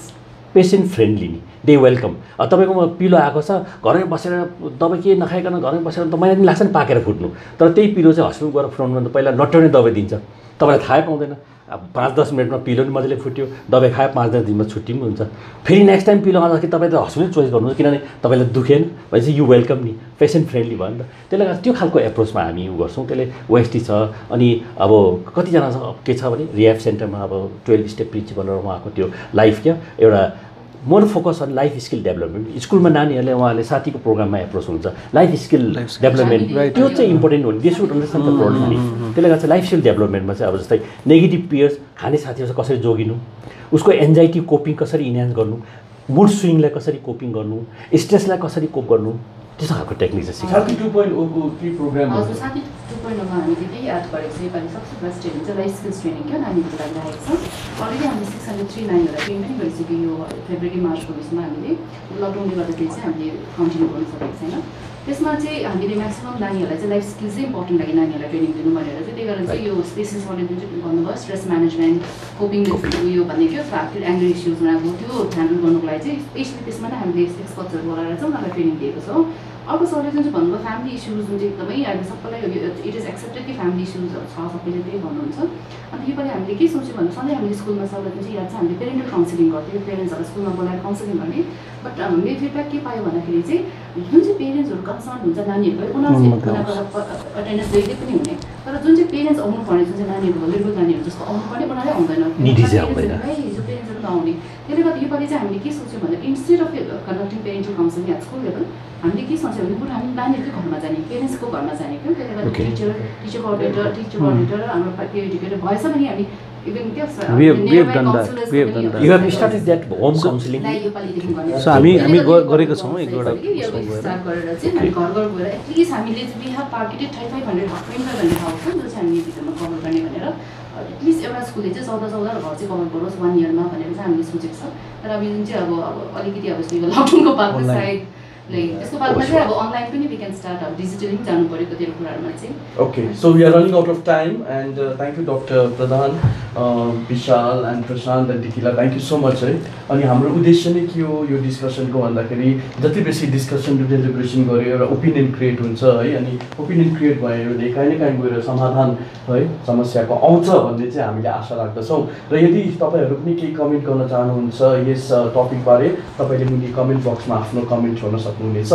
पेसेन्ट फ्रेन्डली नि. They welcome. तपाईँकोमा पिलो आएको छ घरमै बसेर दबाई के नखाइकन घरमै बसेर त मलाई पनि लाग्छ नि पाकेर फुट्नु. तर त्यही पिलो चाहिँ हस्पिटल गएर फुटाउनु पहिला नट्टाउने दबाई दिन्छ. तपाईँलाई थाहै पाउँदैन. अब 5-10 मिनटमा पिलो पनि मजाले फुट्यो. दबाई खायो 5-10 दिनमा छुट्टी पनि हुन्छ. फेरि नेक्स्ट टाइम पिलो आउँदाखेरि तपाईँ त हस्पिटल चोइस गर्नुहुन्छ किनभने तपाईँलाई दुखेन भनेपछि यु वेलकम नि. पेसेन्ट फ्रेन्डली भयो नि त. त्यसले गर्दा त्यो खालको एप्रोचमा हामी उ गर्छौँ. त्यसले ओएसटी छ. अनि अब कतिजना के छ भने रिह्याब सेन्टरमा अब 12 स्टेप प्रिन्सिपल र उहाँको त्यो लाइफ क्या एउटा more focus on life skill development. स्कुलमा नानीहरूले उहाँहरूले साथीको प्रोग्राममा एप्रोच हुन्छ लाइफ स्किल डेभलपमेन्ट. त्यो चाहिँ इम्पोर्टेन्ट हो नि. They should understand the problem नि. त्यसले गर्दा चाहिँ लाइफ स्किल डेभलपमेन्टमा चाहिँ अब जस्तै नेगेटिभ पियर्स खाने साथीहरू कसरी जोगिनु, उसको एन्जाइटी कोपिङ कसरी इन्हान्स गर्नु, मुड स्विङलाई कसरी कोपिङ गर्नु, स्ट्रेसलाई कसरी कोप गर्नु, त्यस्तो खालको टेक्निक चाहिँ सिकाउँछ. साथी 2.0 को के प्रोग्राम हो? हजुर साथी 2.0 मा हामीले त्यही याद गरेको चाहिँ पालि सबसे फर्स्ट ट्रेनिङ चाहिँ लाइफ स्किल्स ट्रेनिङ क्या नानीहरूको लागि राखेको छ. अलरेडी हामीले 603 नानीहरूलाई ट्रेन पनि गरिसक्यो. यो फेब्रुअरी मार्चको बिचमा हामीले लकडाउनले गर्दाखेरि चाहिँ हामीले कन्टिन्यू गर्न सकेको छैन. त्यसमा चाहिँ हामीले म्याक्सिमम नानीहरूलाई चाहिँ लाइफ स्किल्स चाहिँ इम्पोर्टेन्ट लागि नानीहरूलाई ट्रेनिङ दिनु भनेर चाहिँ त्यही कारण चाहिँ यो स्पेसिसहरूले जुन चाहिँ भन्नुभयो स्ट्रेस म्यानेजमेन्ट कोपिङ उयो भन्ने क्या फ्याक्टर एङ्गर इस्युज उनीहरूको त्यो ह्यान्डल गर्नुको लागि चाहिँ स्पेसली त्यसमा नै हामीले एक्सपर्ट्सहरू बोलाएर चाहिँ उनीहरूलाई ट्रेनिङ दिएको छौँ. अर्को सरले जुन चाहिँ भन्नुभयो फ्यामिली इस्युज जुन चाहिँ एकदमै अहिले सबैलाई इट इज एक्सेप्टेड कि फ्यामिली इस्युजहरू छ सबैले त्यही भन्नुहुन्छ. अन्त योपालि हामीले के सोच्यौँ भने सधैँ हामीले स्कुलमा सबैलाई जुन चाहिँ याद छ हामीले पेरेन्टल काउन्सिलिङ गर्थ्यौँ. पेरेन्ट्सहरूलाई स्कुलमा बोलाएर काउन्सिलिङ गर्ने. बट हामीले फिडब्याक के पायो भन्दाखेरि चाहिँ जुन चाहिँ पेरेन्ट्सहरू कन्सर्न हुन्छ नानीहरूको उनीहरू चाहिँ एटेन्डेन्स जहिले पनि हुने. तर जुन चाहिँ पेरेन्ट्स आउनुपर्ने जुन चाहिँ नानीहरू भलिबल नानीहरू जस्तो आउनुपर्ने उनीहरूले आउँदैन. हिजो पेरेन्ट्सहरू नआउने. त्यसले गर्दा योपालि चाहिँ हामीले के सोच्यौँ भने instead of conducting parental counselling at school level हामीले के सोच्यौँ भने बरु हामी नानीहरूकै घरमा जाने पेरेन्ट्सको घरमा जाने क्या. त्यसले गर्दा टिचर कोअर्डिनेटर हाम्रो के एजुकेटर भएछ भने हामी So हामी गरेको छौँ एक दुईवटा स्टार्ट गरेर चाहिँ हामी घर घर गएर एटलिस्ट हामीले वी हेभ टार्गेटेड 3500 भन्ने ठाउँ छ जो चाहिँ हामी भित्रमा कभर गर्ने भनेर एटलिस्ट एउटा स्कुलले चाहिँ 14 घर चाहिँ कभर गरोस् 1 इयरमा भनेर चाहिँ हामीले सोचेको छ. तर अब जुन चाहिँ अब अलिकति अब लकडाउनको बादमा सायद त्यसको बादमा चाहिँ अब अनलाइन पनि वी क्यान स्टार्ट अब डिजिटली पनि जानु पऱ्यो कतिवटा कुराहरूमा चाहिँ okay so we are running out of time and thank you doctor Pradhan Vishal and Prashant and Tikila thank you so much है अनि हाम्रो उद्देश्य नै के हो यो डिस्कसनको भन्दाखेरि जति बेसी डिस्कसन डेलिब्रेसन गऱ्यो एउटा ओपिनियन क्रिएट हुन्छ है अनि ओपिनियन क्रिएट भयो भने कहीँ न कहीँ गएर समाधान है समस्याको आउँछ भन्ने चाहिँ हामीले आशा राख्दछौँ र यदि तपाईँहरू पनि केही कमेन्ट गर्न चाहनुहुन्छ यस टपिकबारे तपाईँले मुनि कमेन्ट बक्समा आफ्नो कमेन्ट छोड्न सक्नुहुनेछ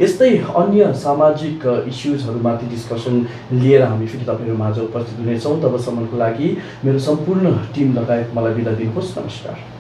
यस्तै अन्य सामाजिक इस्युजहरूमाथि डिस्कसन लिएर हामी फेरि तपाईँहरू माझ उपस्थित हुनेछौँ तबसम्मको लागि मेरो सम्पूर्ण टिम लगायत मलाई बिदा दिनुहोस् नमस्कार